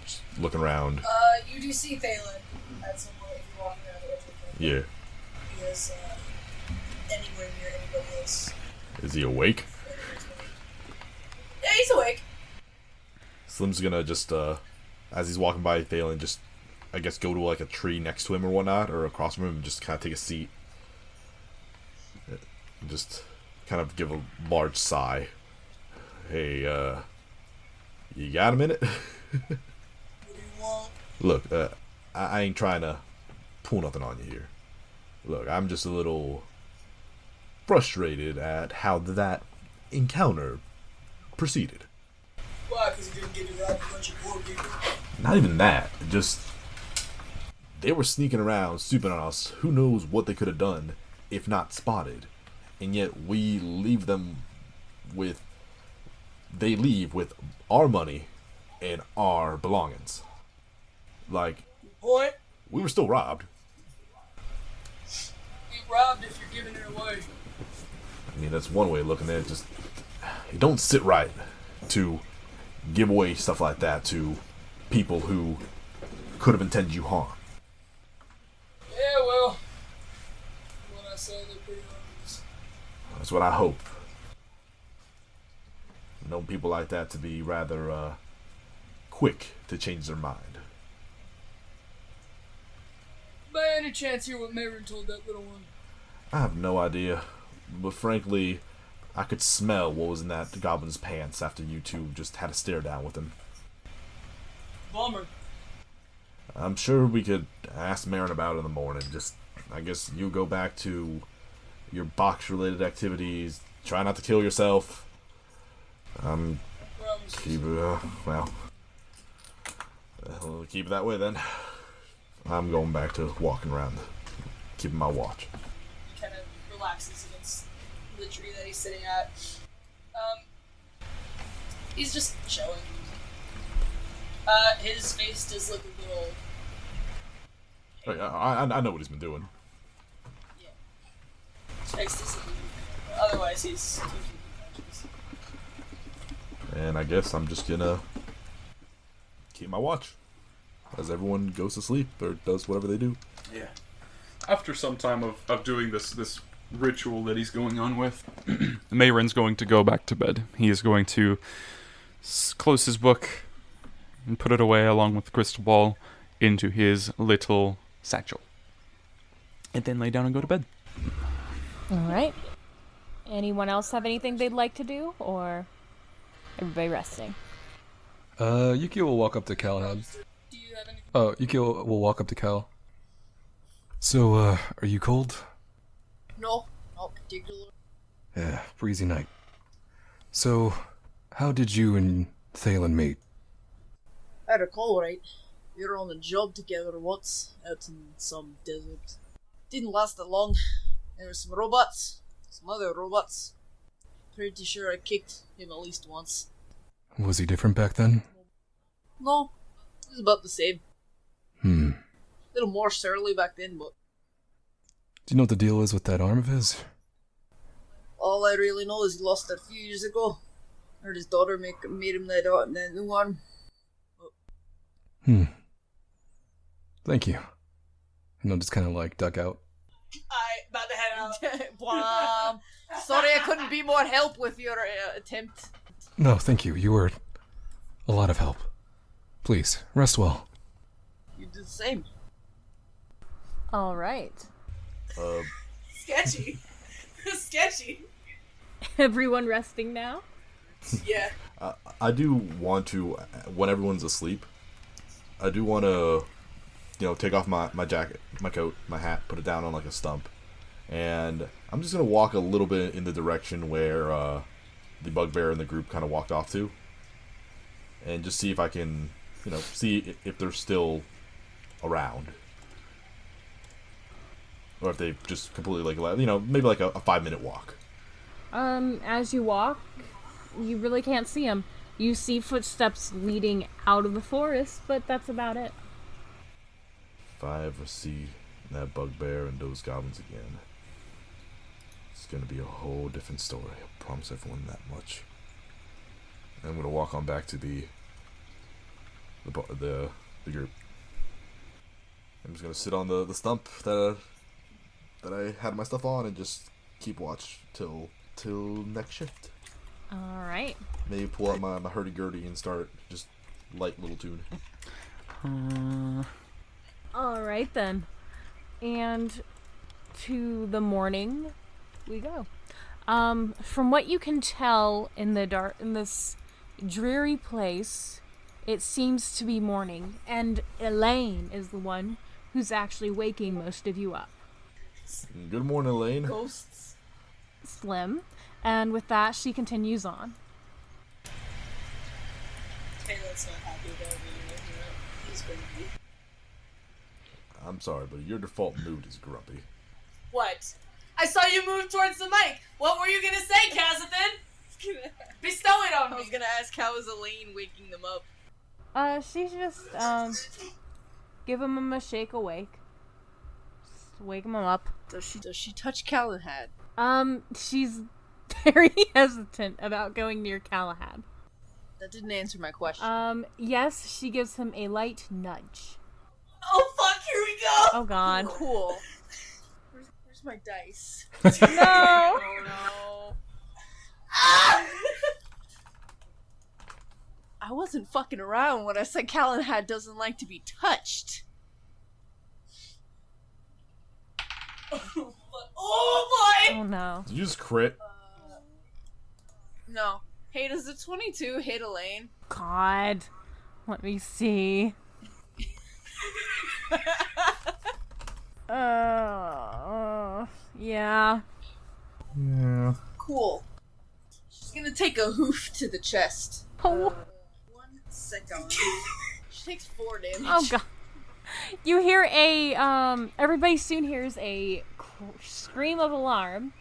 Just looking around. You do see Thalen at some point if you're walking around the edge of the camp. Yeah. He is anywhere near anybody else. Is he awake? Yeah, he's awake. Slim's gonna just, as he's walking by Thalen, just, I guess, go to like a tree next to him or whatnot, or across from him, and just kind of take a seat. Just kind of give a large sigh. Hey, you got a minute? What do you want? Look, I ain't trying to pull nothing on you here. Look, I'm just a little frustrated at how that encounter proceeded. Why? Because he didn't get it out of a bunch of poor people? Not even that. Just, they were sneaking around, snooping on us. Who knows what they could have done if not spotted. And yet we leave them with... They leave with our money and our belongings. Like, Point. we were still robbed. You robbed if you're giving it away. I mean, that's one way of looking at it. Just, it don't sit right to give away stuff like that to people who could have intended you harm. Yeah, That's what I hope. I've known people like that to be rather quick to change their mind. By any chance hear what Mayron told that little one? I have no idea, but frankly, I could smell what was in that goblin's pants after you two just had a stare down with him. Bummer. I'm sure we could ask Marin about it in the morning. Just, I guess you go back to your box-related activities. Try not to kill yourself. Keep it, we'll keep it that way then. I'm going back to walking around, keeping my watch. He kind of relaxes against the tree that he's sitting at. He's just chilling. His face does look a little... Oh, yeah, I know what he's been doing. Yeah. His face does look a little... Otherwise, he's completely conscious. And I guess I'm just gonna keep my watch as everyone goes to sleep or does whatever they do. Yeah. After some time of doing this ritual that he's going on with, Mayron's going to go back to bed. He is going to close his book and put it away along with the crystal ball into his little satchel. And then lay down and go to bed. Alright. Anyone else have anything they'd like to do, or everybody resting? Yukio will walk up to Calenhad. Do you have any... Oh, Yukio will walk up to Cal. So, are you cold? No, not particularly. Yeah, breezy night. So, how did you and Thalen meet? I recall right. We were on a job together once, out in some desert. Didn't last that long. There were some robots, some other robots. Pretty sure I kicked him at least once. Was he different back then? No, it was about the same. A little more surly back then, but... Do you know what the deal is with that arm of his? All I really know is he lost it a few years ago. Heard his daughter made him that new arm. Thank you. And I'll just kind of like duck out. About to head out. Sorry I couldn't be more help with your attempt. No, thank you. You were a lot of help. Please, rest well. You do the same. Alright. Sketchy. Sketchy. Everyone resting now? Yeah. I do want to, when everyone's asleep, I do want to, take off my jacket, my coat, my hat, put it down on like a stump, and I'm just going to walk a little bit in the direction where the bugbear and the group kind of walked off to, and just see if I can, see if they're still around. Or if they just completely, maybe like a 5-minute walk. As you walk, you really can't see them. You see footsteps leading out of the forest, but that's about it. If I ever see that bugbear and those goblins again, it's gonna be a whole different story. I promise everyone that much. I'm gonna walk on back to the group. I'm just gonna sit on the stump that I had my stuff on and just keep watch till next shift. Alright. Maybe pull out my hurdy-gurdy and start just light little tune. Alright then. And to the morning we go. From what you can tell in this dreary place, it seems to be morning, and Elaine is the one who's actually waking most of you up. Good morning, Elaine. Ghosts. Slim. And with that, she continues on. Taylor's not happy about being He's grumpy. I'm sorry, but your default mood is grumpy. What? I saw you move towards the mic. What were you gonna say, Kazathan? Bestow it on me. I was gonna ask how is Elaine waking them up. She's just, give him a shake awake. Just wake him up. Does she touch Calenhad? She's very hesitant about going near Calenhad. That didn't answer my question. Yes, she gives him a light nudge. Oh fuck, here we go! Oh god. Cool. Where's my dice? No! Oh no. I wasn't fucking around when I said Calenhad doesn't like to be touched. Oh boy! Oh no. Did you just crit? No. Hey, does the 22 hit Elaine? God. Let me see. Yeah. Yeah. Cool. She's gonna take a hoof to the chest. Oh. 1 second. She takes 4 damage. Oh god. You hear everybody soon hears a scream of alarm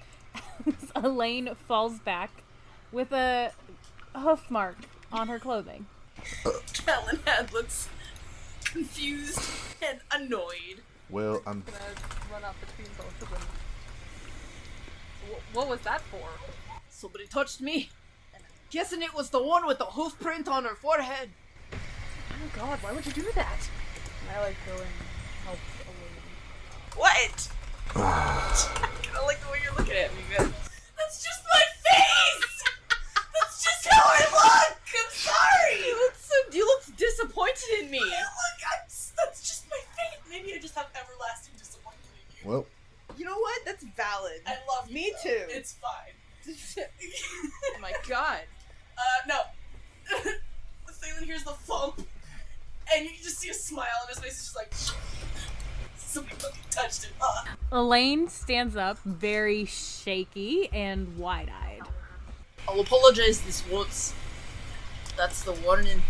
as Elaine falls back with a hoof mark on her clothing. Calenhad looks confused and annoyed. Well, I'm Gonna run up between both of them. What was that for? Somebody touched me. And I'm guessing it was the one with the hoof print on her forehead. Oh god, why would you do that? And I like go and help Elaine. What? I kinda like the way you're looking at me, man. That's just my face! That's just how I look! I'm sorry! You look disappointed in me. That's just my face. Maybe I just have everlasting disappointment in you. well. You know what? That's valid. I love you. Me though. Too. It's fine. Oh my god. No. Thalen hears the thump, and you can just see a smile on his face. It's just like, somebody fucking touched him. Elaine stands up, very shaky and wide-eyed. I'll apologize this once. That's the warning.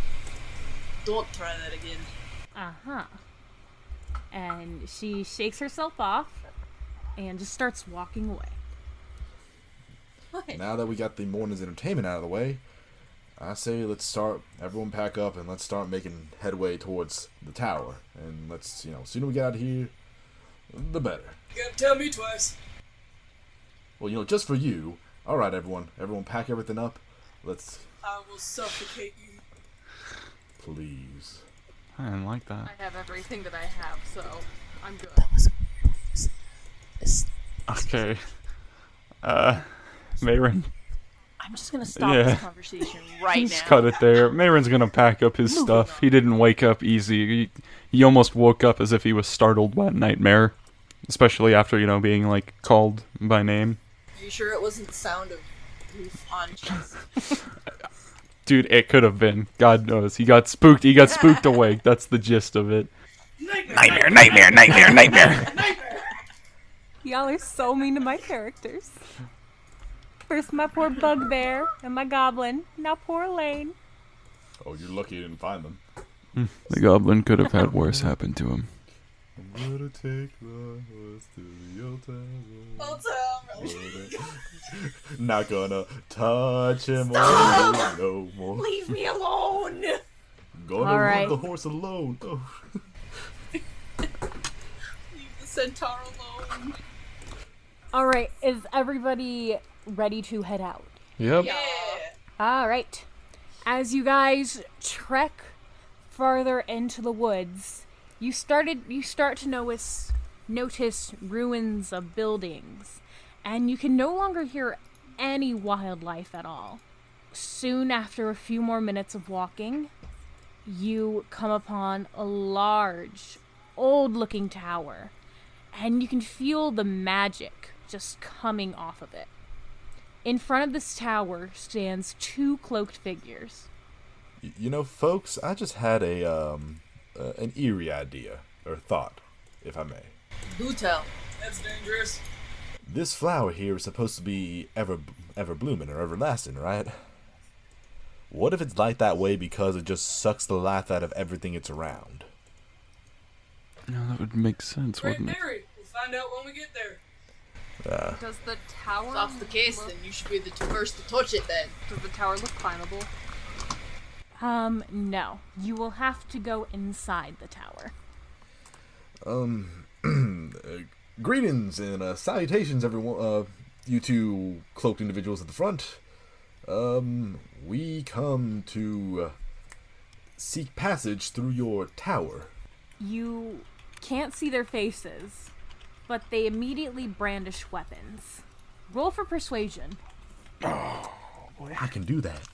Don't try that again. Uh-huh. And she shakes herself off and just starts walking away. What? Now that we got the morning's entertainment out of the way, I say let's start, everyone pack up and let's start making headway towards the tower. And let's, sooner we get out of here, the better. You gotta tell me twice. Well, just for you. Alright, everyone pack everything up. Let's, I will suffocate you. please. I didn't like that. I have everything that I have, so I'm good. Okay. Mayron. I'm just gonna stop Yeah. this conversation right Just now. cut it there. Mayron's gonna pack up his stuff. He didn't wake up easy. He almost woke up as if he was startled by a nightmare. Especially after, being, called by name. Are you sure it wasn't the sound of roof on chest? Dude, it could have been. God knows. He got spooked. He got spooked awake. That's the gist of it. Nightmare. Y'all are so mean to my characters. First my poor bugbear and my goblin, now poor Elaine. Oh, you're lucky you didn't find them. The goblin could have had worse happen to him. I'm gonna take the horse to the old town. Old town. Not gonna touch him no more. Leave me alone! Gonna All right. leave the horse alone. Oh. Leave the centaur alone. Alright, is everybody ready to head out? Yep. Yeah. Alright. As you guys trek farther into the woods, you start to notice ruins of buildings, and you can no longer hear any wildlife at all. Soon after a few more minutes of walking, you come upon a large, old-looking tower, and you can feel the magic just coming off of it. In front of this tower stands 2 cloaked figures. Folks, I just had an eerie idea, or thought, if I may. Do tell. That's dangerous. This flower here is supposed to be ever blooming or everlasting, right? What if it's like that way because it just sucks the life out of everything it's around? No, that would make sense, Great wouldn't it? theory. We'll find out when we get there. Does the tower If that's the case, then you should be the first to touch it then. Does the tower look climbable? No. You will have to go inside the tower. Greetings and salutations, everyone. You 2 cloaked individuals at the front. We come to seek passage through your tower. You can't see their faces, but they immediately brandish weapons. Roll for persuasion. I can do that.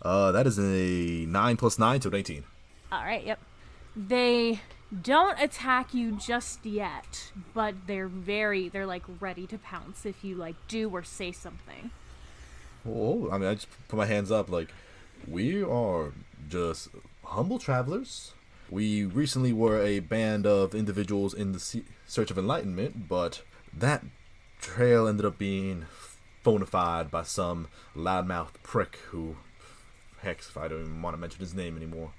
That is a 9 plus 9, so 18. All right, yep. They don't attack you just yet, but they're like ready to pounce if you like do or say something. Oh, I mean, I just put my hands up like, we are just humble travelers. We recently were a band of individuals in the search of enlightenment, but that trail ended up being bona fide by some loudmouth prick who, heck, if I don't even want to mention his name anymore.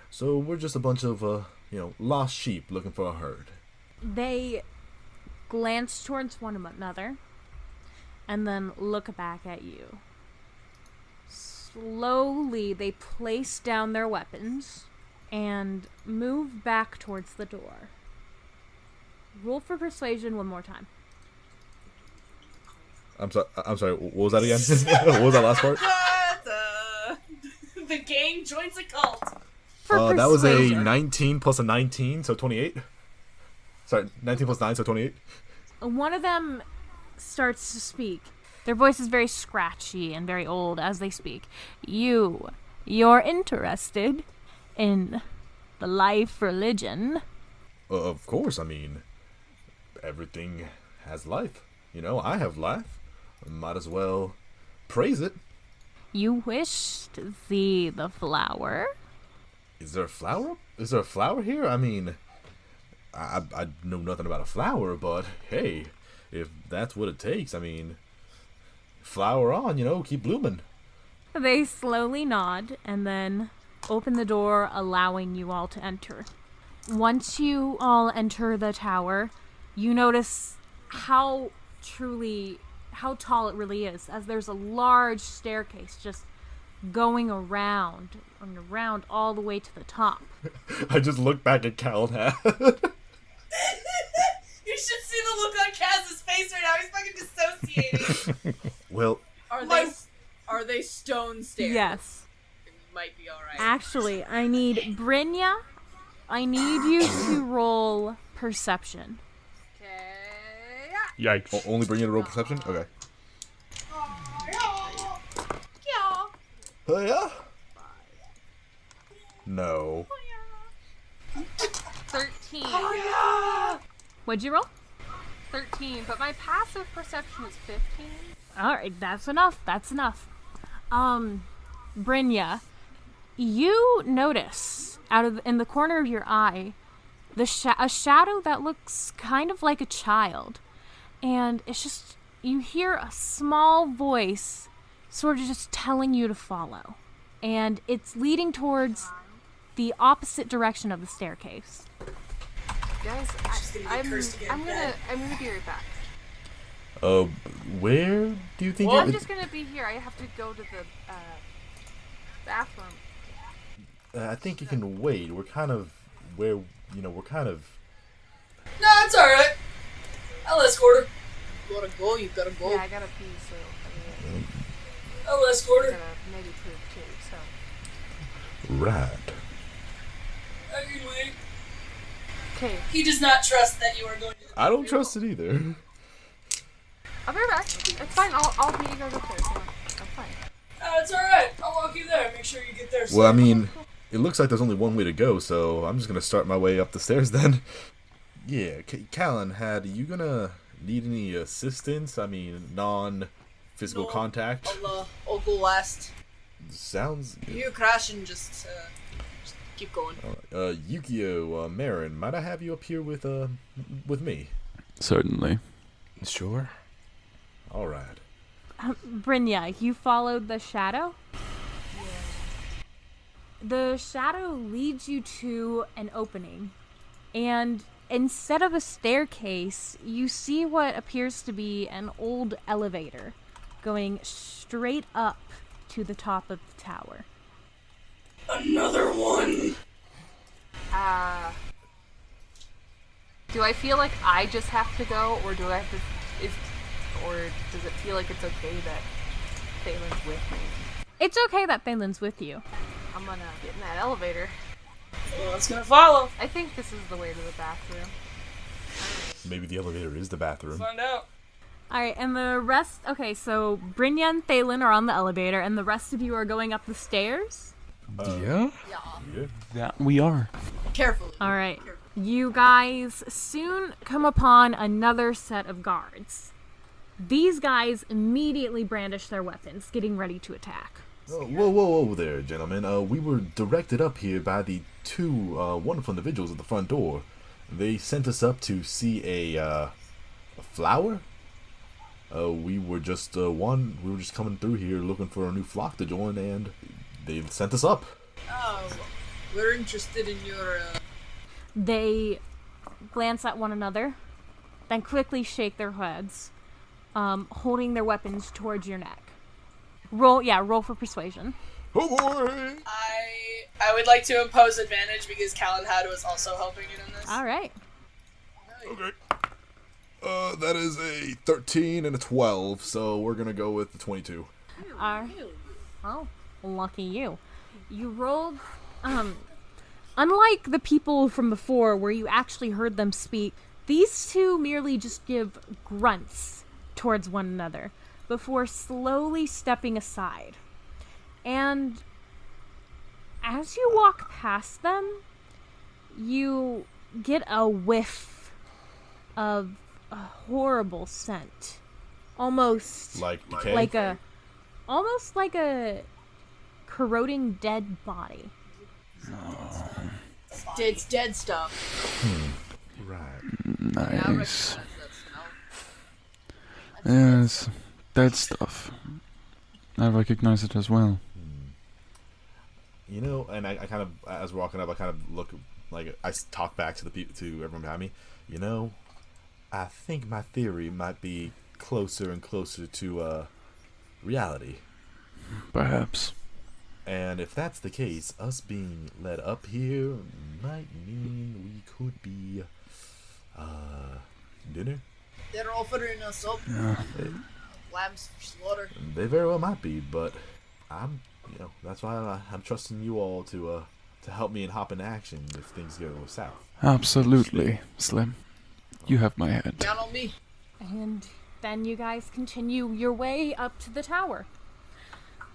So we're just a bunch of, lost sheep looking for a herd. They glance towards one another and then look back at you. Slowly, they place down their weapons and move back towards the door. Roll for persuasion one more time. I'm sorry. What was that again? What was that last part? The gang joins a cult. That was a 19 plus a 19, so 28. Sorry, 19 plus 9, so 28. One of them starts to speak. Their voice is very scratchy and very old as they speak. You're interested in the life religion? Of course, I mean, everything has life. I have life. Might as well praise it. You wish to see the flower? Is there a flower? Is there a flower here? I mean, I know nothing about a flower, but hey, if that's what it takes, I mean, flower on, keep blooming. They slowly nod and then open the door, allowing you all to enter. Once you all enter the tower, you notice how tall it really is, as there's a large staircase just going around and around all the way to the top. I just look back at Calenhad. You should see the look on Kaz's face right now. He's fucking dissociating. Well, Are they stone stairs? Yes. It might be alright. Actually, I need Bryna. I need you to roll perception. Okay. Yikes. only bring in a roll perception? Okay. Oh, yeah? No. 13. What'd you roll? 13, but my passive perception is 15. Alright, that's enough. Bryna, you notice in the corner of your eye a shadow that looks kind of like a child. And it's just, you hear a small voice sort of just telling you to follow. And it's leading towards the opposite direction of the staircase. Guys, I'm gonna be right back. Where do you think I'm just gonna be here. I have to go to the bathroom. I think you can wait. We're kind of No, it's alright. I'll escort her. You gotta go, you gotta go. Yeah, I gotta pee, so I'll escort I her. gotta maybe poop too, so. right. I can wait. Okay, He does not trust that you are going to. I don't trust it either. I'll be right back. It's fine. I'll meet you guys up there. So I'm fine. It's alright. I'll walk you there. Make sure you get there. Well, I mean, it looks like there's only one way to go, so I'm just gonna start my way up the stairs then. Yeah, Calenhad, are you gonna need any assistance? I mean, non-physical contact? I'll go last. Sounds good. You crash and just keep going. Yukio, Marin, might I have you up here with me? Certainly. Sure. All right. Bryna, you followed the shadow? The shadow leads you to an opening, and instead of a staircase, you see what appears to be an old elevator going straight up to the top of the tower. Another one. Do I feel like I just have to go, or do I have to? Or does it feel like it's okay that Thalen's with me? It's okay that Thalen's with you. I'm gonna get in that elevator. Well, it's gonna follow. I think this is the way to the bathroom. Maybe the elevator is the bathroom. Find out. Alright, and the rest... Okay, so Bryna and Thalen are on the elevator, and the rest of you are going up the stairs? Yeah? Yeah. That we are. Carefully. Alright. You guys soon come upon another set of guards. These guys immediately brandish their weapons, getting ready to attack. Oh, whoa there, gentlemen. We were directed up here by the two wonderful individuals at the front door. They sent us up to see a flower. We were just coming through here looking for a new flock to join, and they sent us up. Oh, we're interested in your. They glance at one another, then quickly shake their heads, holding their weapons towards your neck. Roll for persuasion. Oh boy! I would like to impose advantage because Calenhad was also helping you in this. Alright. Okay. That is a 13 and a 12, so we're gonna go with the 22. Oh, lucky you. You rolled, unlike the people from before where you actually heard them speak, these two merely just give grunts towards one another before slowly stepping aside. And as you walk past them, you get a whiff of a horrible scent. Almost Like decay? almost like a corroding dead body. It's dead stuff. Right. Yeah, I Nice. recognize that smell. Yes, dead stuff. I recognize it as well. You know, and I kind of, as we're walking up, I kind of look, like, I talk back to to everyone behind me. You know, I think my theory might be closer and closer to, reality. Perhaps. And if that's the case, us being led up here might mean we could be, dinner? They're offering us up Yeah. lambs for slaughter. They very well might be, but that's why I'm trusting you all to help me and hop into action if things go south. Absolutely, Slim. You have my head. Count on me. And then you guys continue your way up to the tower.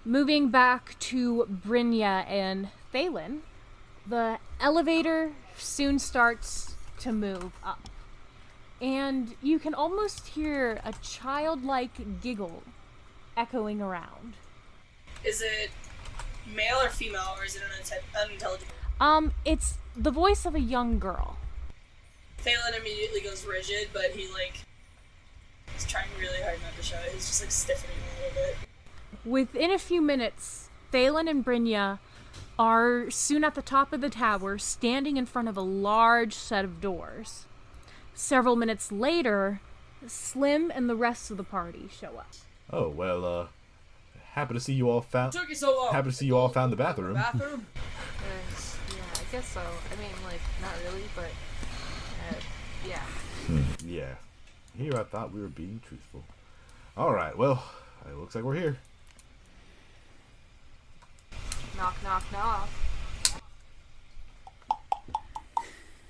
Moving back to Bryna and Thalen, the elevator soon starts to move up. And you can almost hear a childlike giggle echoing around. Is it male or female, or is it unintelligible? It's the voice of a young girl. Thalen immediately goes rigid, but he's trying really hard not to show it. He's just stiffening a little bit. Within a few minutes, Thalen and Bryna are soon at the top of the tower, standing in front of a large set of doors. Several minutes later, Slim and the rest of the party show up. Oh well, happy to see you all found. Took you so long. Happy to see you all found the bathroom. Bathroom? Yeah, I guess so. I mean, not really, but yeah. Yeah. Here I thought we were being truthful. All right. Well, it looks like we're here. Knock, knock, knock.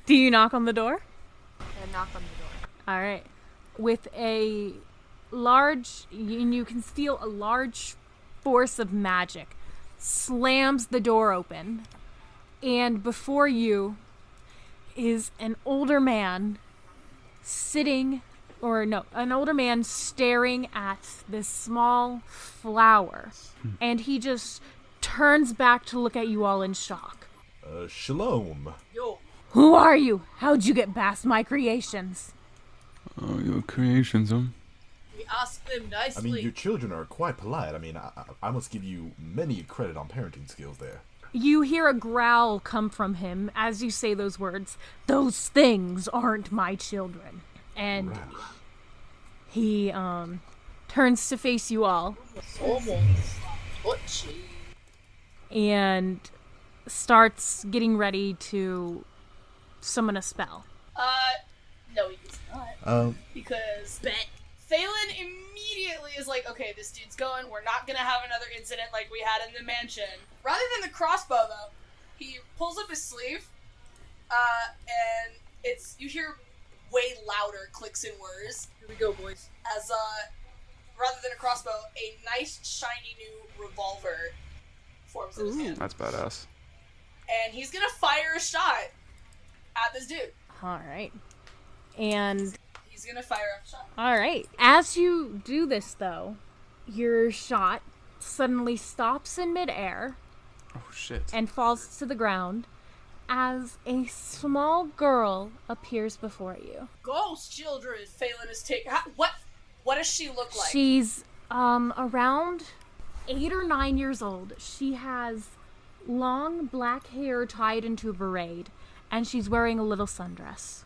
Do you knock on the door? And knock on the door. All right. With a large, and you can feel a large force of magic, slams the door open. And before you is an older man an older man staring at this small flower. And he just turns back to look at you all in shock. Shalom. Yo. Who are you? How'd you get past my creations? Oh, your creations, We asked them nicely. I mean, your children are quite polite. I mean, I must give you many credit on parenting skills there. You hear a growl come from him as you say those words. Those things aren't my children. And Right. he turns to face you all Almost. Touchy. and starts getting ready to summon a spell. No, he's not. Because Bet. Thalen immediately is like, okay, this dude's going. We're not gonna have another incident like we had in the mansion. Rather than the crossbow, though, He pulls up his sleeve, and you hear way louder clicks and whirs. Here we go, boys. As, rather than a crossbow, a nice, shiny new revolver forms in his hand. That's badass. And he's gonna fire a shot at this dude. Alright. And, He's gonna fire a shot. alright. As you do this, though, your shot suddenly stops in midair Oh shit. and falls to the ground as a small girl appears before you. Ghost children! Phelan is taking... What does she look like? She's around 8 or 9 years old. She has long black hair tied into a braid, and she's wearing a little sundress.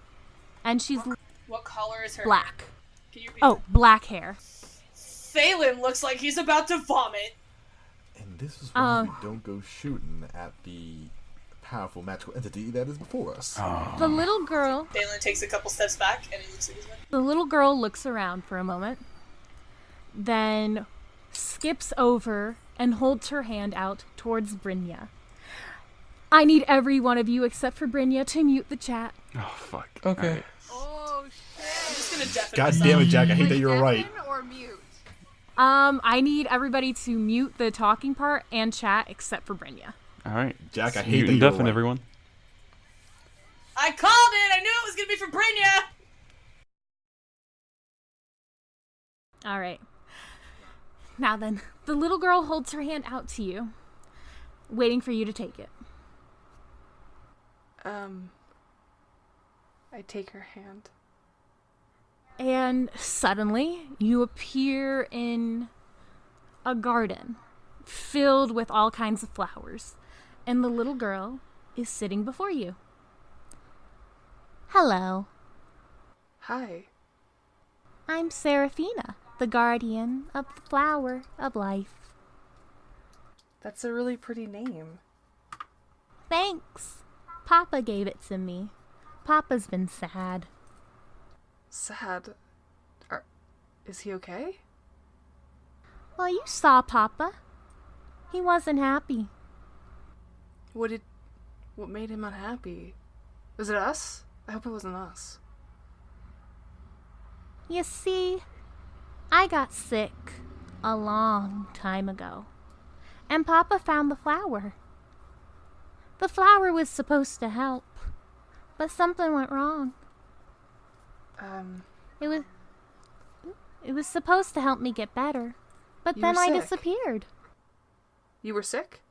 And she's What color is her hair? black. Can you repeat Oh, black hair. Phelan looks like he's about to vomit. And this is why we don't go shooting at the powerful magical entity that is before us. The little girl Phelan takes a couple steps back, and he looks at his friend. The little girl looks around for a moment, then skips over and holds her hand out towards Bryna. I need every one of you except for Bryna to mute the chat. Oh fuck. Okay. Alright. Oh shit. I'm just gonna deafen God myself. damn it, Jack! I hate that you're Deafen right. or mute? I need everybody to mute the talking part and chat except for Bryna. Alright. Jack, I hate Mute that and you're deafen right. everyone. I called it! I knew it was gonna be for Bryna! Alright. Now then, the little girl holds her hand out to you, waiting for you to take it. I take her hand. And suddenly, you appear in a garden filled with all kinds of flowers, and the little girl is sitting before you. Hello, Hi. I'm Seraphina, the guardian of the flower of life. That's a really pretty name. Thanks. Papa gave it to me. Papa's been sad. Sad. Is he okay? Well, you saw Papa. He wasn't happy. What made him unhappy? Was it us? I hope it wasn't us. You see, I got sick a long time ago, and Papa found the flower. The flower was supposed to help, but something went wrong. It was supposed to help me get better, but You then were I sick. disappeared. You were sick?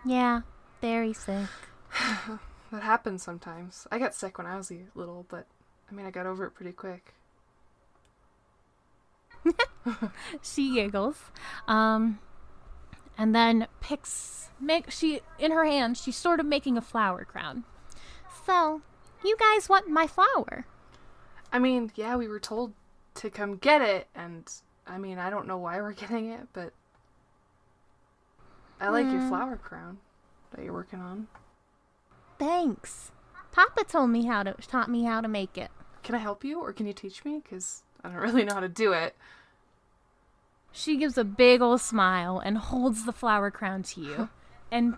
Yeah, very sick. That happens sometimes. I got sick when I was little, but I got over it pretty quick. She giggles, and then in her hand, she's sort of making a flower crown. So, you guys want my flower? Yeah, we were told to come get it, and I don't know why we're getting it, but I like your flower crown that you're working on. Thanks. Papa taught me how to make it. Can I help you, or can you teach me? Because I don't really know how to do it. She gives a big old smile and holds the flower crown to you and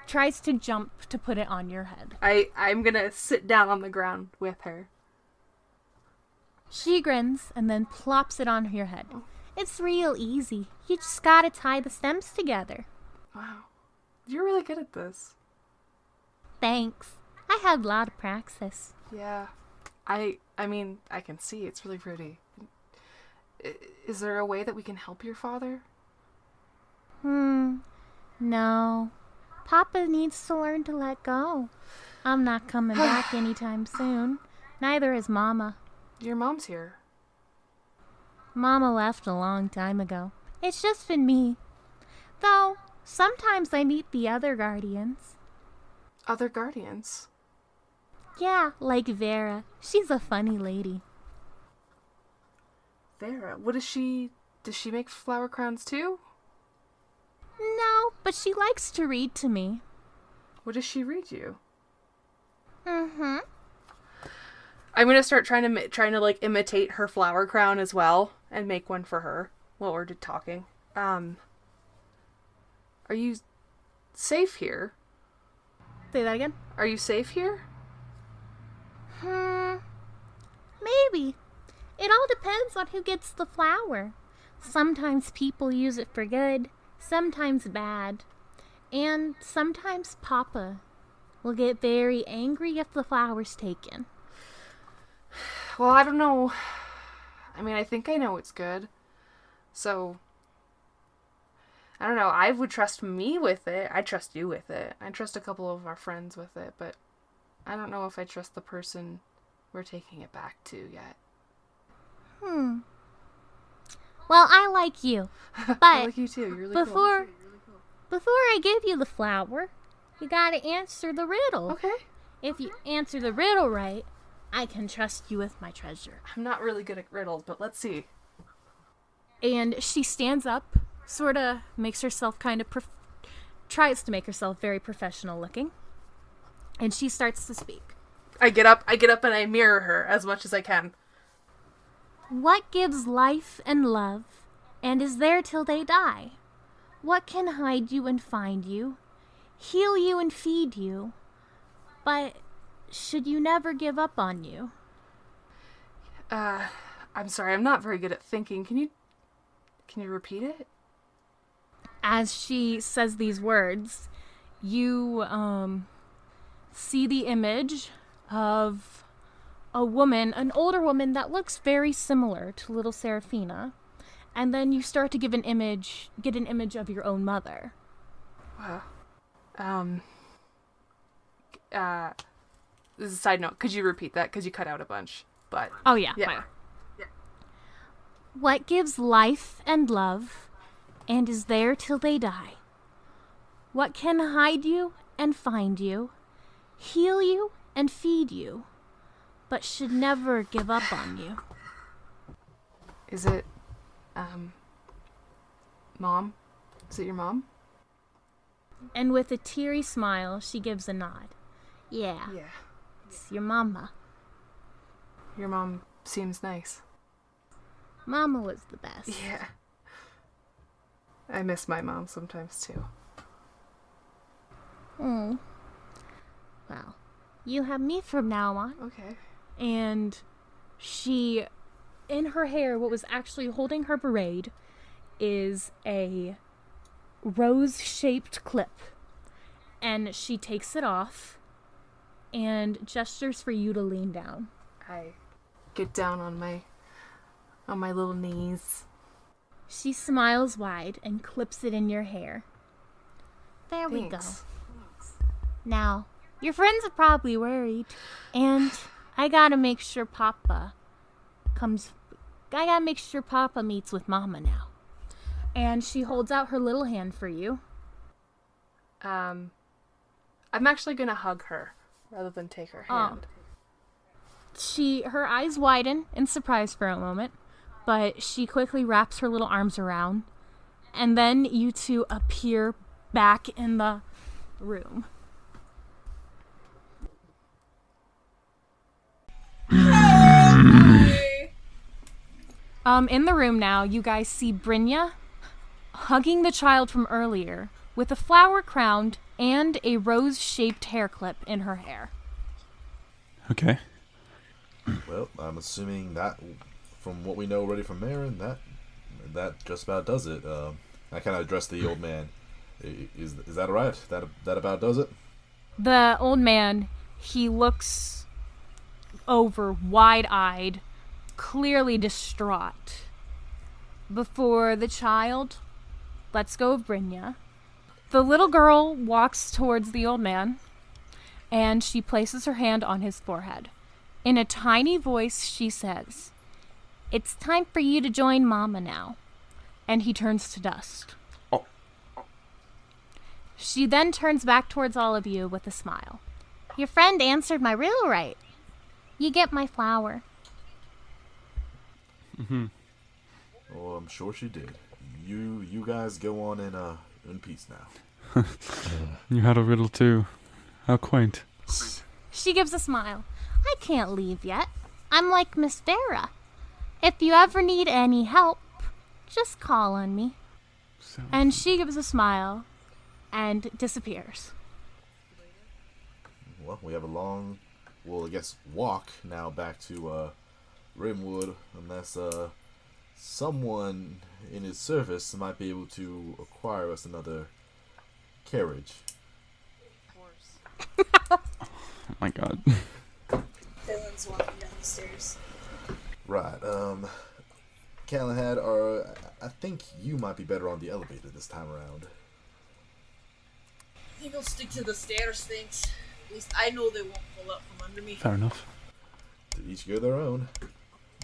tries to jump to put it on your head. I'm gonna sit down on the ground with her. She grins and then plops it on your head. It's real easy. You just gotta tie the stems together. Wow. You're really good at this. Thanks. I had a lot of practice. Yeah. I can see it's really pretty. Is there a way that we can help your father? No. Papa needs to learn to let go. I'm not coming back anytime soon. Neither is Mama. Your mom's here. Mama left a long time ago. It's just been me. Though, sometimes I meet the other guardians. Other guardians? Yeah, like Vera. She's a funny lady. Vera, does she make flower crowns too? No, but she likes to read to me. What does she read you? Mm-hmm. I'm gonna start trying to imitate her flower crown as well and make one for her while we're talking. Are you safe here? Say that again? Are you safe here? Maybe. It all depends on who gets the flower. Sometimes people use it for good, sometimes bad. And sometimes Papa will get very angry if the flower's taken. Well, I don't know. I mean, I think I know it's good. So, I don't know. I would trust me with it. I trust you with it. I trust a couple of our friends with it, but I don't know if I trust the person we're taking it back to yet. Well, I like you. But I like you too. You're really cool. Before I give you the flower, you gotta answer the riddle. Okay. If you answer the riddle right, I can trust you with my treasure. I'm not really good at riddles, but let's see. And she stands up, sort of makes herself tries to make herself very professional looking. And she starts to speak. I get up and I mirror her as much as I can. What gives life and love, and is there till they die? What can hide you and find you, heal you and feed you, but should you never give up on you? I'm sorry, I'm not very good at thinking. Can you repeat it? As she says these words, you see the image of a woman, an older woman that looks very similar to little Seraphina, and then you start to get an image of your own mother. Wow. This is a side note. Could you repeat that? Because you cut out a bunch. But Oh yeah. yeah. What gives life and love, and is there till they die? What can hide you and find you, heal you and feed you, but should never give up on you? Is it, Mom? Is it your mom? And with a teary smile, she gives a nod. Yeah, Yeah. it's your mama. Your mom seems nice. Mama was the best. Yeah. I miss my mom sometimes too. Oh. Well, you have me from now on. Okay. And she, in her hair, what was actually holding her braid is a rose-shaped clip. And she takes it off and gestures for you to lean down. I get down on my little knees. She smiles wide and clips it in your hair. There we go. Thanks. Now, your friends are probably worried, and I gotta make sure Papa meets with Mama now. And she holds out her little hand for you. I'm actually gonna hug her rather than take her hand. Her eyes widen in surprise for a moment, but she quickly wraps her little arms around, and then you two appear back in the room. In the room now, you guys see Bryna hugging the child from earlier with a flower crown and a rose-shaped hair clip in her hair. Okay. Well, I'm assuming that, from what we know already from Marin, that just about does it. I kind of addressed the old man. Is that alright? That about does it? The old man, he looks over wide-eyed, clearly distraught, before the child lets go of Bryna. The little girl walks towards the old man, and she places her hand on his forehead. In a tiny voice, she says, "It's time for you to join Mama now." And he turns to dust. Oh. She then turns back towards all of you with a smile. Your friend answered my riddle right. You get my flower. Mm-hmm. Oh, I'm sure she did. You guys go on in peace now. You had a riddle too. How quaint. She gives a smile. I can't leave yet. I'm like Miss Vera. If you ever need any help, just call on me. And she gives a smile and disappears. Well, we have a long, well, I guess, walk now back to Rimwood, unless someone in his service might be able to acquire us another carriage. Oh my god. Dylan's walking down the stairs. Right. Calenhad, I think you might be better on the elevator this time around. I think I'll stick to the stairs, thanks. At least I know they won't fall out from under me. Fair enough. To each go their own.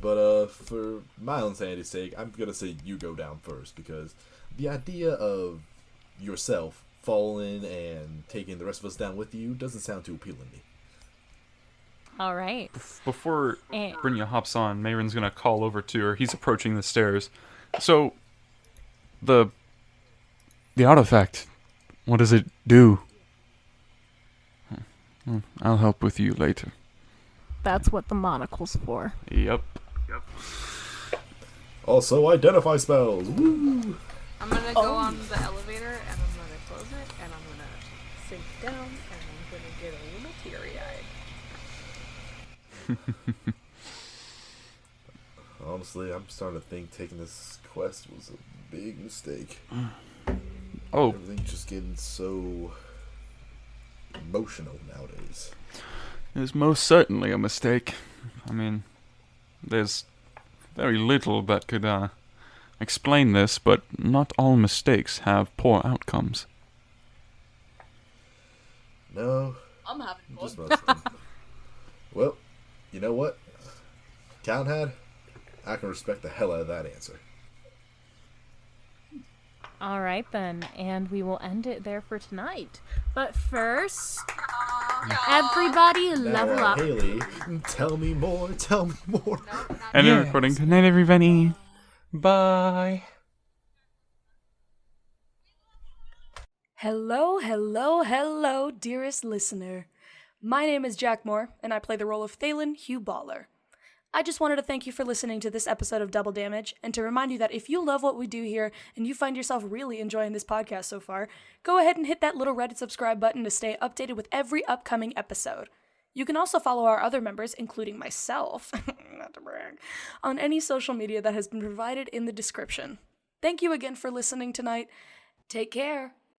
But for my own sanity's sake, I'm gonna say you go down first, because the idea of yourself falling and taking the rest of us down with you doesn't sound too appealing to me. All right. Before Bryna hops on, Mayron's gonna call over to her. He's approaching the stairs. So, the artifact, what does it do? I'll help with you later. That's what the monocle's for. Yep. Also, identify spells. Woo! I'm gonna go on the elevator and I'm gonna close it and I'm gonna sink down and I'm gonna get a little teary-eyed. Honestly, I'm starting to think taking this quest was a big mistake. Oh. Everything's just getting so emotional nowadays. It was most certainly a mistake. I mean, there's very little that could explain this, but not all mistakes have poor outcomes. No, I'm having fun. just most of them. Well, you know what? Calenhad, I can respect the hell out of that answer. All right, then. And we will end it there for tonight. But first, everybody level Now, up. Haley, tell me more, tell me more. And then recording. Good night, everybody. Bye. Hello, hello, hello, dearest listener. My name is Jack Moore, and I play the role of Thalen Hugh Baller. I just wanted to thank you for listening to this episode of Double Damage, and to remind you that if you love what we do here, and you find yourself really enjoying this podcast so far, go ahead and hit that little red subscribe button to stay updated with every upcoming episode. You can also follow our other members, including myself, not to brag, on any social media that has been provided in the description. Thank you again for listening tonight. Take care.